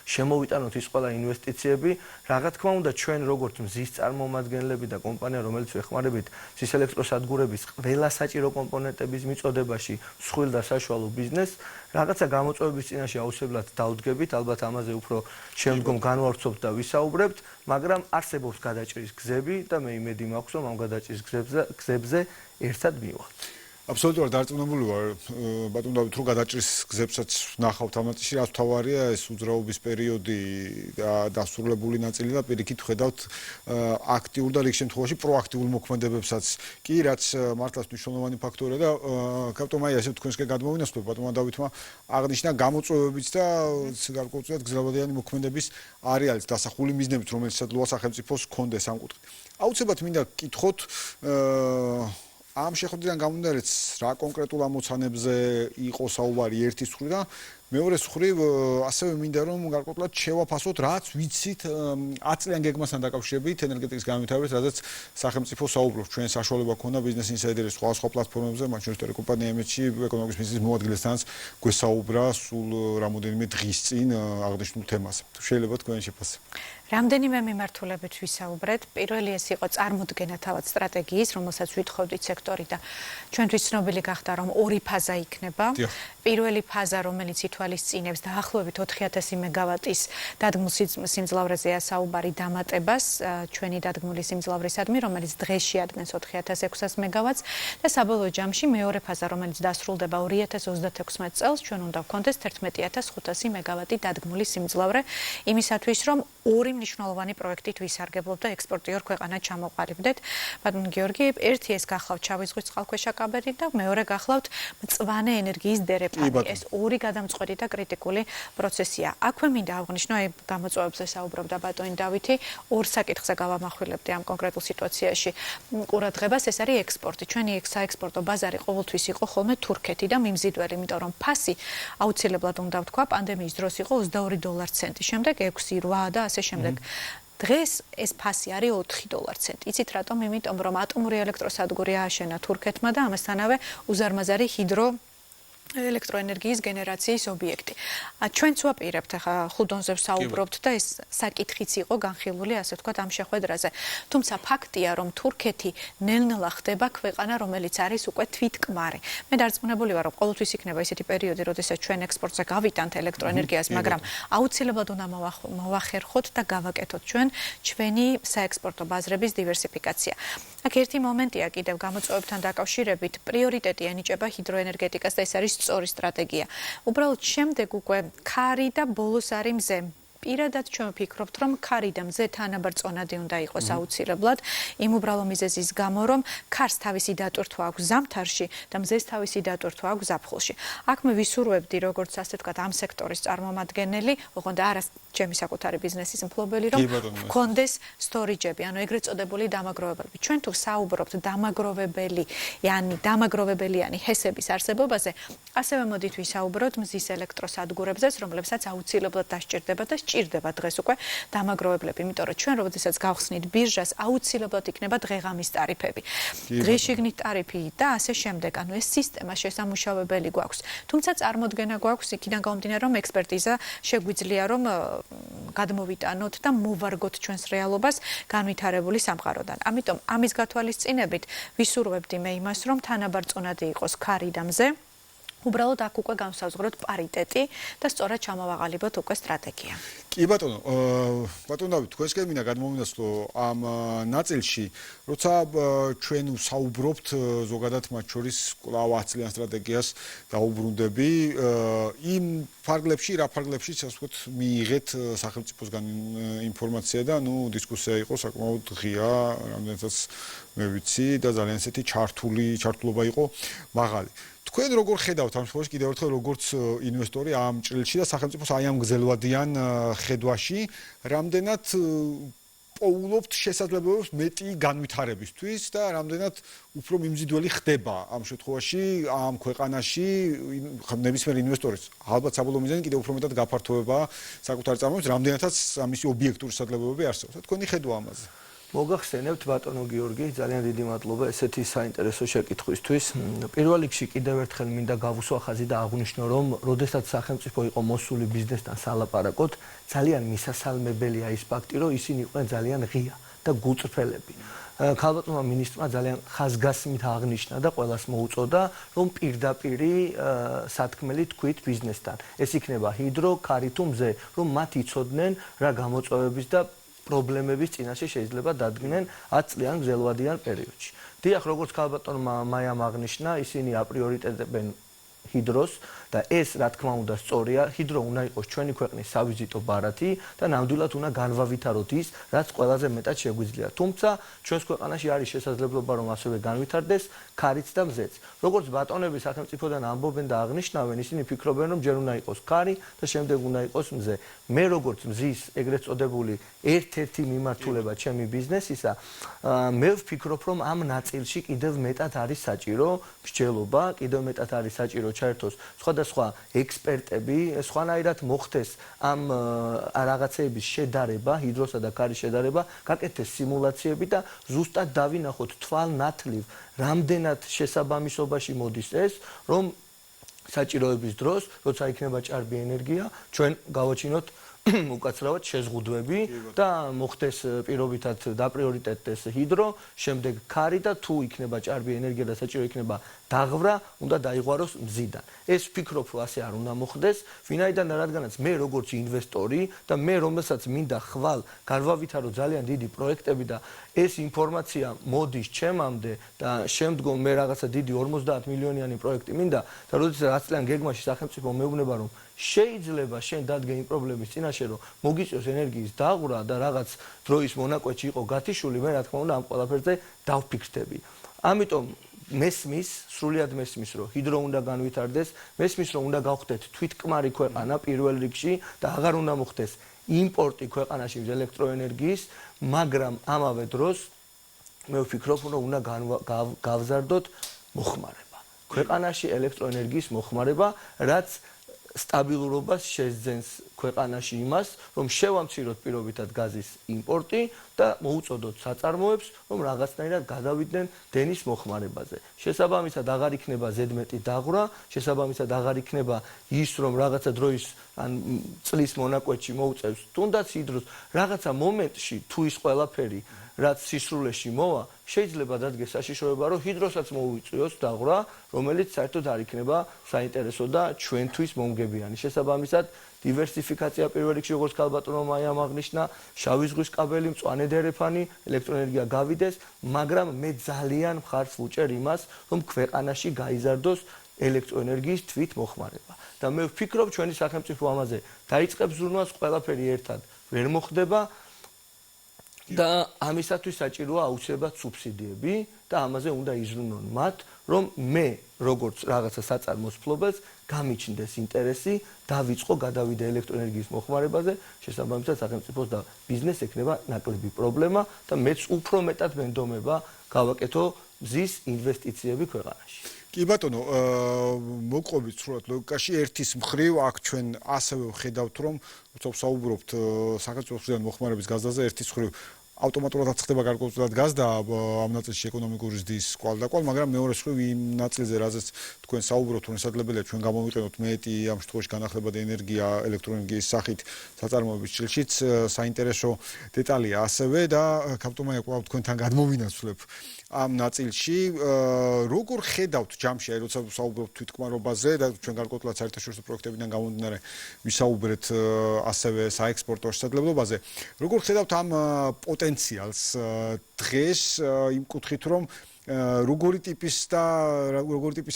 შემოვიტანოთ ის ყველა ინვესტიციები, რა თქმა უნდა, ჩვენ როგორც მზის წარმომადგენლები და კომპანია, რომელიც ვეხმარებით მზის ელექტროსადგურების ყველა საჭირო კომპონენტების მიწოდებაში მსხვილ და საშუალო ბიზნესს, რაღაცა გამოწვევების წინაშე აუცილებლად დავდგებით, ალბათ ამაზე უფრო შემდგომ განვავრცობთ და ვისაუბრებთ, მაგრამ არსებობს გადაჭრის გზები და მე იმედი მაქვს, რომ ამ გადაჭრის გზებზე ერთად მივიღოთ. აბსოლუტურად დარწმუნებული ვარ, ბატონო დავით, რომ გადაჭრის გზებსაც ნახავთ ამ ნაწილში, რაც თავარია ეს უძრაობის პერიოდი და დასრულებული ნაწილი და პირიქით ხედავთ აქტიურ და რიგ შემთხვევაში პროაქტიულ მოქმედებებსაც კი, რაც მართლაც მნიშვნელოვანი ფაქტორია და კაპიტან მაია ესე თქვენსკენ გადმოვინახოთ, ბატონო დავითმა აღნიშნა გამოწვევებიც და გარკვეულწილად გზავნიანი მოქმედების არეალიც დასახული მიზნებით, რომელსაც ლოა სახელმწიფოს ჰქონდეს ამ კუთხით. აუცილებლად მინდა გკითხოთ ამ შეხვედრიდან გამომდინარე, რა კონკრეტულ ამოცანებზე იყო საუბარი ერთის მხრივ და მეორეს მხრივ ასევე მინდა რომ გარკვეულად შევაფასოთ, რაც ვიცით 10 წლიან გეგმასთან დაკავშირებით ენერგეტიკის განვითარებას, რადგან სახელმწიფო საუბრობს, ჩვენ საშუალება ქონდა ბიზნეს ინსაიდერის სხვა პლატფორმებზე, მათ შორის ტელეკომპანია ემეთში ეკონომიკის მინისტრის მოადგილესთანაც გვესაუბრა სულ რამოდენიმე დღის წინ აღნიშნულ თემაზე. შეიძლება თქვენ შეფასებთ. რამდენიმე მიმართულებით ვისაუბრეთ. პირველი ეს იყო წარმოდგენა თავად სტრატეგიის, რომელსაც ვითხოვდით სექტორი და ჩვენთვის ცნობილი გახდა, რომ ორი ფაზა იქნება. პირველი ფაზა, რომელიც ითვალისწინებს დაახლოებით 4000 მეგავატის დადგმულ სიმძლავრეზეა საუბარი დამატებას ჩვენი დადგმული სიმძლავრისადმი, რომელიც დღეს შეადგენს 4600 მეგავატს და საბოლოო ჯამში მეორე ფაზა, რომელიც დასრულდება 2036 წელს, ჩვენ უნდა ვქონდეს 11500 მეგავატი დადგმული სიმძლავრე, იმისათვის, რომ ორი მნიშვნელოვანი პროექტით ვისარგებლობ და ექსპორტიორ ქვეყანად ჩამოყალიბდეთ. ბატონო გიორგი, ერთი ეს გახლავთ შავი ზღვის წყალქვეშა კაბელი და მეორე გახლავთ მწვანე ენერგიის დერეფანი. ეს ორი გადამწყვეტი და კრიტიკული პროცესია. აქვე მინდა აღვნიშნო, აი გამოწვევებზე საუბრობდა ბატონი დავითი, ორ საკითხზე გავამახვილებდი ამ კონკრეტულ სიტუაციაში ყურადღებას, ეს არის ექსპორტი. ჩვენი საექსპორტო ბაზარი ყოველთვის იყო ხოლმე თურქეთი და მიმზიდველი, იმიტომ რომ ფასი აუცილებლად უნდა ვთქვა, პანდემიის დროს იყო $20 შემდეგ 6, 8 და ასე შემდეგ. დღეს ეს ფასი არის $4. იცით რატომ? იმიტომ რომ ატომური ელექტროსადგური ააშენა თურქეთმა და ამასთანავე უზარმაზარი ჰიდრო ელექტროენერგიის გენერაციის ობიექტი. ჩვენც ვაპირებთ ახლა ხუდონზე ვსაუბრობთ და ეს საკითხიც იყო განხილული, ასე ვთქვათ, ამ შეხვედრაზე. თუმცა ფაქტია, რომ თურქეთი ნელ-ნელა ხდება ქვეყანა, რომელიც არის უკვე თვითკმარი. მე დარწმუნებული ვარ, რომ ყოველთვის იქნება ისეთი პერიოდი, როდესაც ჩვენ ექსპორტზე გავიტანთ ელექტროენერგიას, მაგრამ აუცილებლად უნდა მოვახერხოთ და გავაკეთოთ ჩვენი საექსპორტო ბაზრების დივერსიფიკაცია. აქ ერთი მომენტია კიდევ გამოწვევებთან დაკავშირებით, პრიორიტეტი ენიჭება ჰიდროენერგეტიკას და ეს არის სწორი სტრატეგია. უბრალოდ შემდეგ უკვე ქარი და ბოლოს არის მზე. პირადად ჩვენ ვფიქრობთ, რომ ქარი და მზე თანაბარ წონადი უნდა იყოს აუცილებლად, იმ უბრალო მიზეზის გამო, რომ ქარს თავისი დატვირთვა აქვს ზამთარში და მზეს თავისი დატვირთვა აქვს ზაფხულში. აქ მე ვისურვებდი, როგორც ასე ვთქვათ, ამ სექტორის წარმომადგენელი, ოღონდ არა ჩემი საკუთარი ბიზნესის მფლობელი, რომ გქონდეს სტორიჯები, ანუ ეგრეთ წოდებული დამაგროვებელები. ჩვენ თუ საუბრობთ დამაგროვებელიანი ჰესების არსებობაზე, ასევე მოდით ვისაუბროთ მზის ელექტროსადგურებზეც, რომლებსაც აუცილებლად დასჭირდება და ჭირდება დღეს უკვე დამაგროვებლები, იმიტომ რომ ჩვენ როდესაც გავხსნით ბირჟას, აუცილებლად იქნება დღეღამის ტარიფები. დღეშიგნით ტარიფი და ასე შემდეგ. ანუ ეს სისტემა შესამუშავებელი გვაქვს. თუმცა წარმოდგენა გვაქვს იქიდან გამომდინარე, რომ ექსპერტიზა შეგვიძლია რომ გადმოვიტანოთ და მოვარგოთ ჩვენს რეალობას განვითარებული სამყაროდან. ამიტომ ამის გათვალისწინებით ვისურვებდი მე იმას, რომ თანაბარ წონადი იყოს ქარი და მზე. უბრალოდ აქ უკვე განსაზღვროთ პარიტეტი და სწორად ჩამოვაყალიბოთ უკვე სტრატეგია. კი ბატონო, ბატონო დავით, თქვენსკენ მინდა გადმოვინახო ამ ნაწილში, როცა ჩვენ ვსაუბრობთ ზოგადად მათ შორის კვლავ 10 წლიან სტრატეგიას დაუბრუნდები, იმ ფარგლებში, რა ფარგლებშიც ასე ვთქვათ, მიიღეთ სახელმწიფოსგან ინფორმაცია და დისკუსია იყო საკმაოდ ღია, რამდენადაც მე ვიცი და ძალიან ისეთი ჩართულობა იყო მაღალი. თქვენ როგორ ხედავთ ამ შემთხვევაში კიდევ ერთხელ როგორც ინვესტორი ამ ჭრილში და სახელმწიფოს აი ამ გზელვადიან ხედვაში, რამდენად პოულობთ შესაძლებლობებს მეტი განვითარებისთვის და რამდენად უფრო მიმზიდველი ხდება ამ შემთხვევაში ამ ქვეყანაში ნებისმიერ ინვესტორის ალბათ საბოლოო მიზანი კიდევ უფრო მეტად გაფართოება საკუთარი წარმოების, რამდენადაც ამისი ობიექტური შესაძლებლობები არსებობს. თქვენი ხედვა ამაზე. მოგახსენებთ ბატონო გიორგი, ძალიან დიდი მადლობა ესეთი საინტერესო შეკითხვისთვის. პირველ რიგში კიდევ ერთხელ მინდა გავუსვა ხაზი და აღვნიშნო, რომ როდესაც სახელმწიფო იყო მოსული ბიზნესთან სალაპარაკოდ, ძალიან მისასალმებელია ის ფაქტი, რომ ისინი იყვნენ ძალიან ღია და გულწრფელები. ქალბატონმა მინისტრმა ძალიან ხაზგასმით აღნიშნა და ყველას მოუწოდა, რომ პირდაპირი სათქმელი თქვით ბიზნესთან. ეს იქნება ჰიდრო, ქარი თუ მზე, რომ მათ იცოდნენ რა გამოწვევების და პრობლემების წინაშე შეიძლება დადგნენ 10 წლიან გრძელვადიან პერიოდში. დიახ, როგორც ქალბატონმა მაიამ აღნიშნა, ისინი აპრიორიტეტებენ ჰიდროს და ეს რა თქმა უნდა სწორია, ჰიდრო უნდა იყოს ჩვენი ქვეყნის სავიზიტო ბარათი და ნამდვილად უნდა განვავითაროთ ის, რაც ყველაზე მეტად შეგვიძლია. თუმცა ჩვენს ქვეყანაში არის შესაძლებლობა, რომ ასევე განვითარდეს ქარიც და მზეც. როგორც ბატონები სახელმწიფოდან ამბობენ და აღნიშნავენ, ისინი ფიქრობენ, რომ ჯერ უნდა იყოს ქარი და შემდეგ უნდა იყოს მზე. მე როგორც მზის ეგრეთ წოდებული ერთ-ერთი მიმართულება ჩემი ბიზნესისა, მე ვფიქრობ, რომ ამ ნაწილში კიდევ მეტად არის საჭირო მსჯელობა, კიდევ მეტად არის საჭირო ჩაერთოს სხვადასხვა ექსპერტები, სხვანაირად მოხდეს ამ რაღაცეების შედარება, ჰიდროსა და ქარის შედარება, გაკეთდეს სიმულაციები და ზუსტად დავინახოთ თვალნათლივ, რამდენად შესაბამისობაში მოდის ეს, რომ საჭიროების დროს, როცა იქნება ჭარბი ენერგია, ჩვენ გავაჩინოთ უკაცრავად შეზღუდვები და მოხდეს პირობითად დაპრიორიტეტდეს ჰიდრო, შემდეგ ქარი და თუ იქნება ჭარბი ენერგია და საჭირო იქნება დაღვრა, უნდა დაიღვაროს მზიდან. ეს ვფიქრობ, რომ ასე არ უნდა მოხდეს, ვინაიდან რადგანაც მე როგორც ინვესტორი და მე რომელსაც მინდა ხვალ განვავითარო ძალიან დიდი პროექტები და ეს ინფორმაცია მოდის ჩემამდე და შემდგომ მე რაღაცა დიდი 50 მილიონიანი პროექტი მინდა და როდესაც 10 წლიან გეგმაში სახელმწიფო მეუბნება, რომ შეიძლება შენ დადგე იმ პრობლემის წინაშე, რომ მოგიწევს ენერგიის დაღვრა და რაღაც დროის მონაკვეთში იყო გათიშული, მე რა თქმა უნდა ამ ყველაფერზე დავფიქრდები. ამიტომ მესმის, სრულიად მესმის, რომ ჰიდრო უნდა განვითარდეს, მესმის, რომ უნდა გავხდეთ თვითკმარი ქვეყანა პირველ რიგში და აღარ უნდა მოხდეს იმპორტი ქვეყანაში ელექტროენერგიის, მაგრამ ამავე დროს მე ვფიქრობ, რომ უნდა გავზარდოთ მოხმარება. ქვეყანაში ელექტროენერგიის მოხმარება, რაც სტაბილურობას შეძენს ქვეყანაში იმას, რომ შევამციროთ პირობითად გაზის იმპორტი და მოუწოდოთ საწარმოებს, რომ რაღაცნაირად გადავიდნენ დენის მოხმარებაზე. შესაბამისად აღარ იქნება ზედმეტი დაღვრა, შესაბამისად აღარ იქნება ის, რომ რაღაცა დროის ან წლის მონაკვეთში მოუწევს თუნდაც ჰიდროს, რაღაცა მომენტში თუ ის ყველაფერი რაც სისრულეში მოვა, შეიძლება დადგეს საშიშროება, რომ ჰიდროსაც მოუწიოს დაღვრა, რომელიც საერთოდ არ იქნება საინტერესო და ჩვენთვის მომგებიანი. შესაბამისად, დივერსიფიკაცია პირველ რიგში, როგორც ქალბატონმა მაიამ აღნიშნა, შავი ზღვის კაბელი, მწვანე დერეფანი, ელექტროენერგია გავიდეს, მაგრამ მე ძალიან მხარს ვუჭერ იმას, რომ ქვეყანაში გაიზარდოს ელექტროენერგიის თვითმოხმარება. და მე ვფიქრობ, ჩვენი სახელმწიფო ამაზე დაიწყებს ზრუნვას, ყველაფერი ერთად ვერ მოხდება. და ამისათვის საჭიროა აუცილებლად სუბსიდიები და ამაზე უნდა იზრუნონ მათ, რომ მე როგორც რაღაცა საწარმოს ფლობელს გამიჩნდეს ინტერესი, დავიწყო გადავიდე ელექტროენერგიის მოხმარებაზე, შესაბამისად სახელმწიფოს და ბიზნესს ექნება ნაკლები პრობლემა და მეც უფრო მეტად მენდომება გავაკეთო მზის ინვესტიციები ქვეყანაში. კი ბატონო, მოგყვებით სრულად ლოგიკაში, ერთის მხრივ აქ ჩვენ ასევე ვხედავთ, რომ ვსაუბრობთ სახელმწიფოს მხრიდან მოხმარების გაზდაზე, ერთის მხრივ ავტომატურად ხდება გარკვეულწილად გაზდა ამ ნაწილში ეკონომიკური ზრდის კვალდაკვალ, მაგრამ მეორე მხრივ იმ ნაწილზე, რაზეც თქვენ საუბრობთ, რომ შესაძლებელია ჩვენ გამოვიყენოთ მეტი ამ შემთხვევაში განახლებადი ენერგია ელექტროენერგიის სახით საწარმოების ჭრილშიც, საინტერესო დეტალია ასევე და ქალბატონმა კვლავ თქვენთან გადმოვინაცვლებ ამ ნაწილში, როგორ ხედავთ ჯამში, აი როცა საუბრობთ თვითკმარობაზე და ჩვენ გარკვეულწილად საერთაშორისო პროექტებიდან გამომდინარე ვისაუბრეთ ასევე საექსპორტო შესაძლებლობაზე, როგორ ხედავთ ამ პოტენციალს დღეს იმ კუთხით, რომ როგორი ტიპის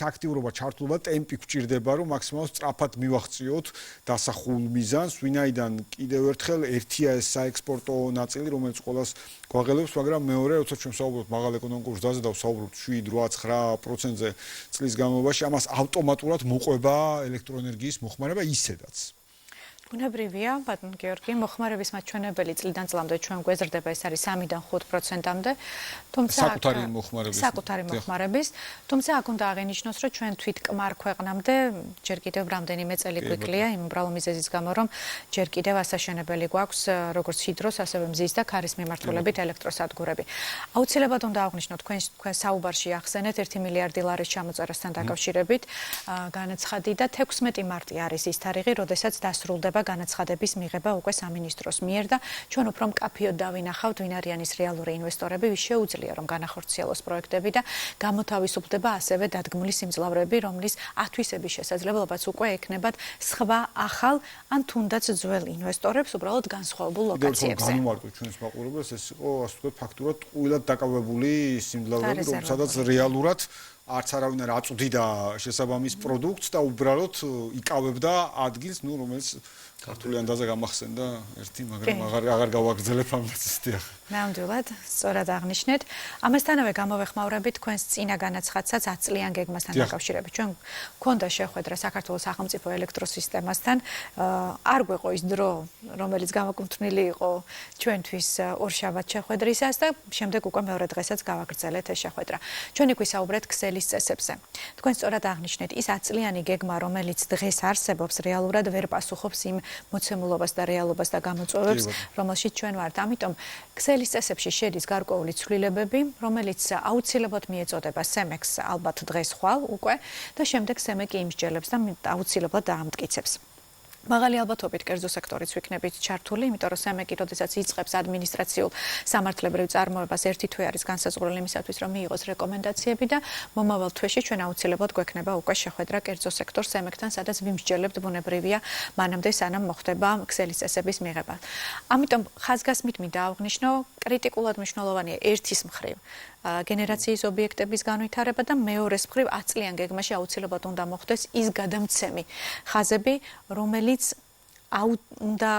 აქტიურობა, ჩართულობა, ტემპი გვჭირდება, რომ მაქსიმალურად სწრაფად მივახციოთ დასახულ მიზანს, ვინაიდან კიდევ ერთხელ ერთია ეს საექსპორტო ნაწილი, რომელიც ყველას გვაღელებს, მაგრამ მეორე, როცა ჩვენ ვსაუბრობთ მაღალ ეკონომიკურ ზრდაზე და ვსაუბრობთ 7-8-9%-ზე წლის განმავლობაში, ამას ავტომატურად მოყვება ელექტროენერგიის მოხმარება ისედაც. ბუნებრივია, ბატონ გიორგი, მოხმარების მაჩვენებელი წლიდან წლამდე ჩვენ გვეზრდება, ეს არის 3-დან 5%-მდე. თუმცა საკუთარი მოხმარების, თუმცა აქ უნდა აღინიშნოს, რომ ჩვენ თვითკმარ ქვეყნამდე ჯერ კიდევ რამდენიმე წელი გვიკლია იმ უბრალო მიზეზის გამო, რომ ჯერ კიდევ ასაშენებელი გვაქვს როგორც ჰიდროს, ასევე მზის და ქარის მიმართულებით ელექტროსადგურები. აუცილებლად უნდა აღვნიშნოთ, თქვენ საუბარში ახსენეთ 1 მილიარდი ლარის ჩამოწერასთან დაკავშირებით განაცხადი და 16 მარტი არის ის თარიღი, როდესაც დასრულდება განაცხადების მიღება უკვე სამინისტროს მიერ და ჩვენ უფრო მკაფიოდ დავინახავთ, ვინ არიან ის რეალური ინვესტორები, ვის შეუძლია რომ განახორციელოს პროექტები და გამოთავისუფლდება ასევე დადგმული სიმძლავრეები, რომლის ათვისების შესაძლებლობაც უკვე ექნებათ სხვა ახალ ან თუნდაც ძველ ინვესტორებს უბრალოდ განსხვავებულ ლოკაციებზე. განმარტო ჩვენს მაყურებელს, ეს იყო ასე ვთქვათ ფაქტურად ყვილად დაკავებული სიმძლავრეები, რომელსაც რეალურად არც არავინ არ აწვდიდა შესაბამის პროდუქტს და უბრალოდ იკავებდა ადგილს, რომელიც ქართული ანდაზა გამახსენდა ერთი, მაგრამ აღარ გავაგრძელებ ამ დაწესდია. ნამდვილად, სწორად აღნიშნეთ. ამასთანავე გამოვეხმაურებით თქვენს წინა განაცხადსაც 10 წლიან გეგმასთან დაკავშირებით. ჩვენ გვქონდა შეხვედრა საქართველოს სახელმწიფო ელექტროსისტემასთან. არ გვეყო ის დრო, რომელიც გამოკუთვნილი იყო ჩვენთვის ორშაბათ შეხვედრისას და შემდეგ უკვე მეორე დღესაც გავაგრძელეთ ეს შეხვედრა. ჩვენ იქ ვისაუბრეთ ქსელის წესებზე. თქვენ სწორად აღნიშნეთ, ის 10 წლიანი გეგმა, რომელიც დღეს არსებობს, რეალურად ვერ პასუხობს იმ მოცემულობას და რეალობას და გამოწვევებს, რომელშიც ჩვენ ვართ. ამიტომ ქსელის წესებში შედის გარკვეული ცვლილებები, რომელიც აუცილებლად მიეწოდება სემექს ალბათ დღეს ხვალ უკვე და შემდეგ სემეკი იმსჯელებს და აუცილებლად დაამტკიცებს. მაღალი ალბათობით კერძო სექტორიც ვიქნებით ჩართული, იმიტომ რომ სემეკი, როდესაც იწყებს ადმინისტრაციულ სამართლებრივ წარმოებას, ერთი თვე არის განსაზღვრული იმისათვის, რომ მიიღოს რეკომენდაციები და მომავალ თვეში ჩვენ აუცილებლად გვექნება უკვე შეხვედრა კერძო სექტორ სემეკთან, სადაც ვიმსჯელებთ ბუნებრივია მანამდე სანამ მოხდება ქსელის წესების მიღება. ამიტომ ხაზგასმით მინდა აღვნიშნო, კრიტიკულად მნიშვნელოვანია ერთის მხრივ გენერაციის ობიექტების განვითარება და მეორეს მხრივ 10 წლიან გეგმაში აუცილებლად უნდა მოხდეს ის გადამცემი ხაზები, რომელიც უნდა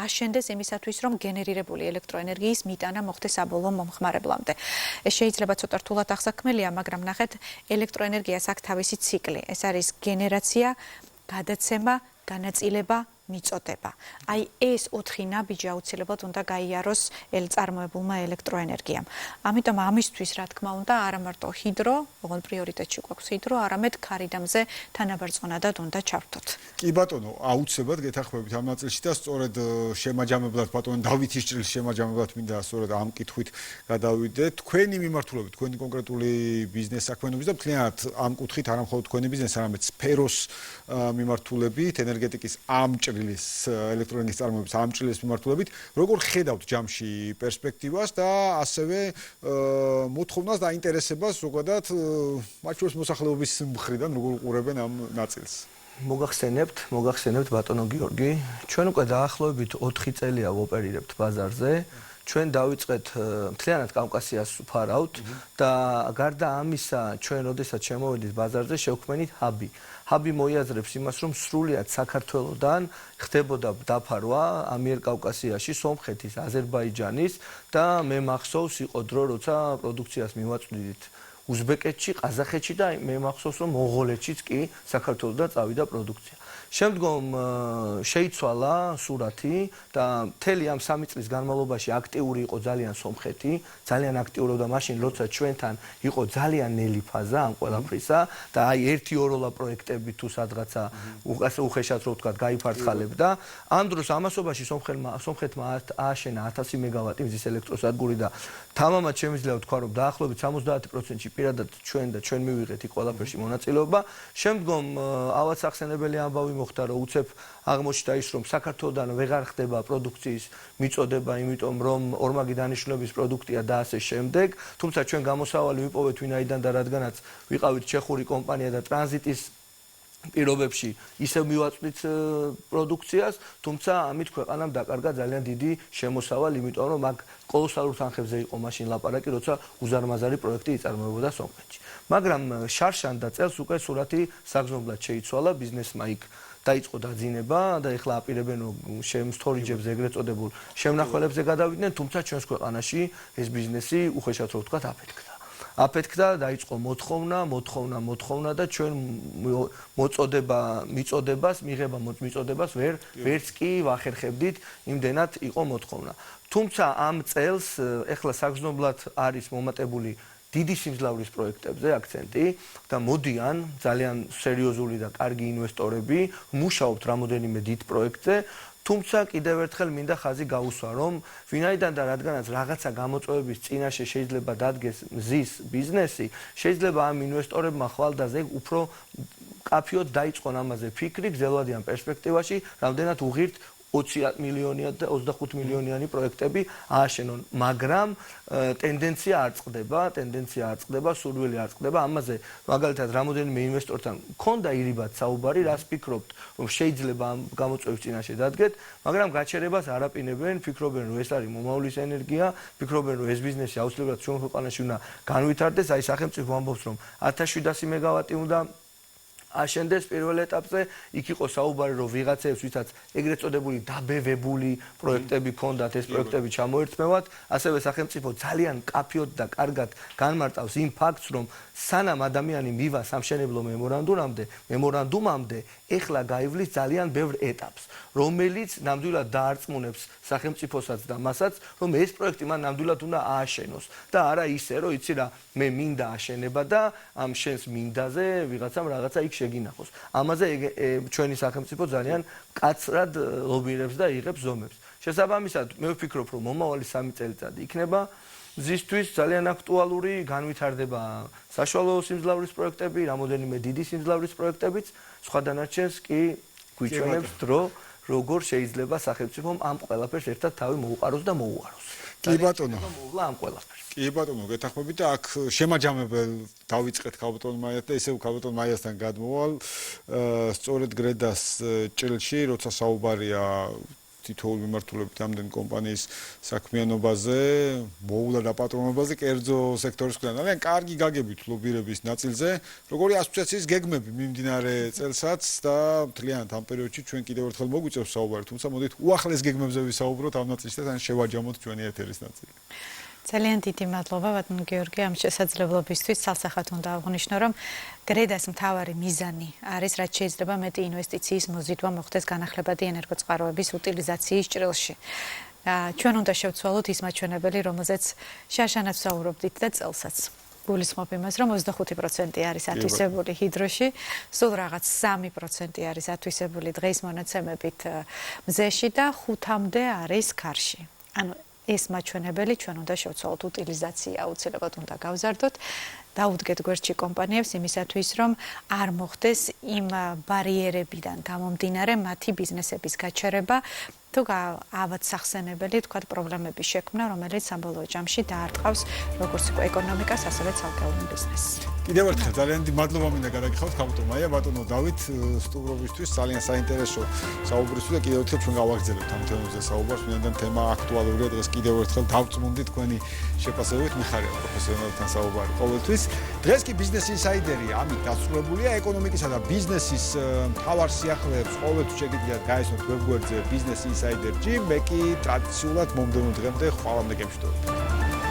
აშენდეს იმისათვის, რომ გენერირებული ელექტროენერგიის მიტანა მოხდეს საბოლოო მომხმარებლამდე. ეს შეიძლება ცოტა რთულად აღსაქმელია, მაგრამ ნახეთ, ელექტროენერგიას აქვს თავისი ციკლი. ეს არის გენერაცია, გადაცემა, განაწილება, მიწოდება. აი ეს 4 ნაბიჯი აუცილებლად უნდა გაიაროს წარმოებულმა ელექტროენერგიამ. ამიტომ ამისთვის, რა თქმა უნდა, არა მარტო ჰიდრო, ოღონდ პრიორიტეტში გვაქვს ჰიდრო, არამედ ქარი და მზე თანაბარწმუნადად უნდა ჩავთოთ. კი ბატონო, აუცილებლად გეთანხმებით ამ ნაწილში და სწორედ შემაჯამებლად ბატონო დავითის ჭრილის შემაჯამებლად მინდა სწორედ ამ კითხვით გადავიდეთ. თქვენი მიმართულებით, თქვენი კონკრეტული ბიზნეს საქმიანობის და მთლიანად ამ კუთხით არა მხოლოდ თქვენი ბიზნესი, არამედ სფეროს მიმართულებით, ენერგეტიკის ამ ელექტროენერგიის წარმოების ამ ჭრილის მიმართულებით, როგორ ხედავთ ჯამში პერსპექტივას და ასევე მოთხოვნას და აინტერესებას ზოგადად მათ შორის მოსახლეობის მხრიდან როგორ უყურებენ ამ ნაწილს? მოგახსენებთ ბატონო გიორგი, ჩვენ უკვე დაახლოებით 4 წელია ვოპერირებთ ბაზარზე. ჩვენ დავიწყეთ მთლიანად კავკასიას ვფარავთ და გარდა ამისა, ჩვენ როდესაც შემოვედით ბაზარზე, შევქმნით ჰაბი. ჰაბი მოიაზრებს იმას, რომ სრულიად საქართველოსდან ხდებოდა დაფარვა ამიერკავკასიაში, სომხეთის, აზერბაიჯანის და მე მახსოვს იყო დრო, როცა პროდუქციას მივაწვდით უზბეკეთში, ყაზახეთში და მე მახსოვს, რომ მონღოლეთშიც კი საქართველოსდან წავიდა პროდუქცია. შემდგომ შეიცვალა სურათი და მთელი ამ 3 წლის განმავლობაში აქტიური იყო ძალიან სომხეთი, ძალიან აქტიურობდა მაშინ, როცა ჩვენთან იყო ძალიან ნელი ფაზა ამ ყველაფრისა და აი ერთი-ოროლა პროექტები თუ სადღაცა უხეშად რო ვთქვათ, გაიფარცხალებდა. ამ დროს ამასობაში სომხეთმა ააშენა 1000 მეგავატი მზის ელექტროსადგური და თამამად შემიძლია ვთქვა, რომ დაახლოებით 70%-ში პირადად ჩვენ მივიღეთ იქ ყველაფერში მონაწილეობა. შემდგომ ავაც ახსენებელი ამბავი მოხდა, რომ უცებ აღმოჩნდა ის, რომ საქართველოსდან ვეღარ ხდება პროდუქციის მიწოდება, იმიტომ რომ ორმაგი დანიშნულების პროდუქტია და ასე შემდეგ. თუმცა ჩვენ გამოსავალი ვიპოვეთ ვინაიდან და რადგანაც ვიყავით ჩეხური კომპანია და ტრანზიტის პირობებში ისევ მივაწვდით პროდუქციას, თუმცა ამით ქვეყანამ დაკარგა ძალიან დიდი შემოსავალი, იმიტომ რომ მაგ კოლოსალურ თანხებზე იყო მაშინ ლაპარაკი, როცა უზარმაზარი პროექტი იწარმოებოდა სომხეთში. მაგრამ შარშან და წელს უკვე სურათი საგრძნობლად შეიცვალა, ბიზნესმა იქ დაიწყო დაძინება და ეხლა აპირებენ შემსთორიჯებს ეგრეთ წოდებულ შემნახველებზე გადავიდნენ, თუმცა ჩვენს ქვეყანაში ეს ბიზნესი უხეშად რო ვთქვათ აფეთქდა. აფეთქდა, დაიწყო მოთხოვნა და ჩვენ მიწოდებას ვერც კი ვახერხებდით, იმდენად იყო მოთხოვნა. თუმცა ამ წელს ეხლა საგრძნობლად არის მომატებული დიდი სიმძლავრის პროექტებზე აქცენტი და მოდიან ძალიან სერიოზული და კარგი ინვესტორები, მუშაობთ რამოდენიმე დიდ პროექტზე. თუმცა კიდევ ერთხელ მინდა ხაზი გაუსვა, რომ ვინაიდან და რადგანაც რაღაცა გამოწვევების წინაშე შეიძლება დადგეს მზის ბიზნესი, შეიძლება ამ ინვესტორებმა ხვალდაზე უფრო კაფიოდ დაიწყონ ამაზე ფიქრი გრძელვადიან პერსპექტივაში, რამდენად უღირთ 20 მილიონიანი და 25 მილიონიანი პროექტები ააშენონ, მაგრამ ტენდენცია არ წყდება, სურვილი არ წყდება. ამაზე მაგალითად რამოდენიმე ინვესტორთან მქონდა ირიბად საუბარი, რას ფიქრობთ, რომ შეიძლება ამ გამოწვევის წინაშე დადგეთ, მაგრამ გაჩერებას არ აპინებენ, ფიქრობენ, რომ ეს არის მომავლის ენერგია, ფიქრობენ, რომ ეს ბიზნესი აუცილებლად ჩვენ ქვეყანაში უნდა განვითარდეს, აი სახელმწიფო ამბობს, რომ 1700 მეგავატი უნდა აშენდეს პირველ ეტაპზე, იქ იყო საუბარი, რომ ვიღაცებს, ვისაც ეგრეთ წოდებული დაბევებული პროექტები ჰქონდათ, ეს პროექტები ჩამოერთმევათ, ასევე სახელმწიფო ძალიან კაფიოდ და კარგად განმარტავს იმ ფაქტს, რომ სანამ ადამიანი მივა სამშენებლო მემორანდუმამდე, ეხლა გაივლის ძალიან ბევრ ეტაპს, რომელიც ნამდვილად დაარწმუნებს სახელმწიფოსაც და მასაც, რომ ეს პროექტი მან ნამდვილად უნდა ააშენოს და არა ისე, რომ იცი რა, მე მინდა აშენება და ამ შენს მინდაზე ვიღაცამ რაღაცა იქ შეგინახოს. ამაზე ჩვენი სახელმწიფო ძალიან კაცრად ლობირებს და იღებს ზომებს. შესაბამისად, მე ვფიქრობ, რომ მომავალი 3 წელიწადი იქნება მზისთვის ძალიან აქტუალური, განვითარდება საშუალო სიმძლავრის პროექტები, რამოდენიმე დიდი სიმძლავრის პროექტებიც, სხვა დანარჩენს კი გვიჩვენებს დრო, როგორ შეიძლება სახელმწიფომ ამ ყველაფერს ერთად თავი მოუყაროს და მოუაროს. კი ბატონო, მოვლა ამ ყველაფერს. კი ბატონო, გეთანხმებით და აქ შემაჯამებელ დავიწყეთ ქალბატონ მაიას და ისევ ქალბატონ მაიასთან გადმოვალ. სწორედ გრედას ჭრილში, როცა საუბარია თითოეულ მიმართულებით ამდენ კომპანიის საქმიანობაზე, მოულა და პატრონობაზე, კერძო სექტორის მხრიდან. ძალიან კარგი გაგებით ლობირების ნაწილზე, როგორი ასოციაციის გეგმები მიმდინარე წელსაც და მთლიანად ამ პერიოდში ჩვენ კიდევ ერთხელ მოგვიწევს საუბარი, თუმცა მოდით უახლეს გეგმებზე ვისაუბროთ ამ ნაწილში და თან შევაჯამოთ ჩვენი ეთერის ნაწილი. ძალიან დიდი მადლობა ბატონ გიორგი ამ შესაძლებლობისთვის. სალსახად უნდა აღვნიშნო, რომ გრედას მთავარი მიზანი არის, რაც შეიძლება მეტი ინვესტიციის მოზიდვა მოხდეს განახლებადი ენერგოწყაროების უტილიზაციის ჭრილში. ჩვენ უნდა შევცვალოთ ის მაჩვენებელი, რომელზეც შარშანაც ვსაუბრობდით და წელსაც. გულისხმობ იმას, რომ 25% არის ათვისებული ჰიდროში, სულ რაღაც 3% არის ათვისებული დღის მონაცემებით მზეში და 5-მდე არის ქარში. ანუ ეს მაჩვენებელი ჩვენ უნდა შევცვალოთ, უტილიზაცია აუცილებლად უნდა გავზარდოთ. დაუდგეთ გვერდში კომპანიებს იმისათვის, რომ არ მოხდეს იმ ბარიერებიდან გამომდინარე მათი ბიზნესების გაჩერება თუ ავად სახსენებელი, თქვათ, პრობლემების შექმნა, რომელიც საბოლოო ჯამში დაარტყავს როგორც ეკონომიკას, ასევე ცალკეულ ბიზნესს. კიდევ ერთხელ ძალიან დიდი მადლობა მინდა გადაგიხადოთ ქალბატონ მაია, ბატონო დავით სტუმრობისთვის, ძალიან საინტერესო საუბრისთვის და კიდევ ერთხელ ჩვენ გავაგრძელებთ ამ თემებზე საუბარს, ვინაიდან თემა აქტუალურია დღეს კიდევ ერთხელ დავწმუნდი თქვენი შეფასებით, მიხარია პროფესიონალთან საუბარი ყოველთვის. დღეს კი ბიზნეს ინსაიდერი ამით დასრულებულია, ეკონომიკისა და ბიზნესის მთავარ სიახლეებს ყოველთვის შეგიძლიათ გაესწროთ ვებგვერდზე business insider-ში, მე კი ტრადიციულად მომდევნო დღემდე ხვალამდე გემშვიდობებით.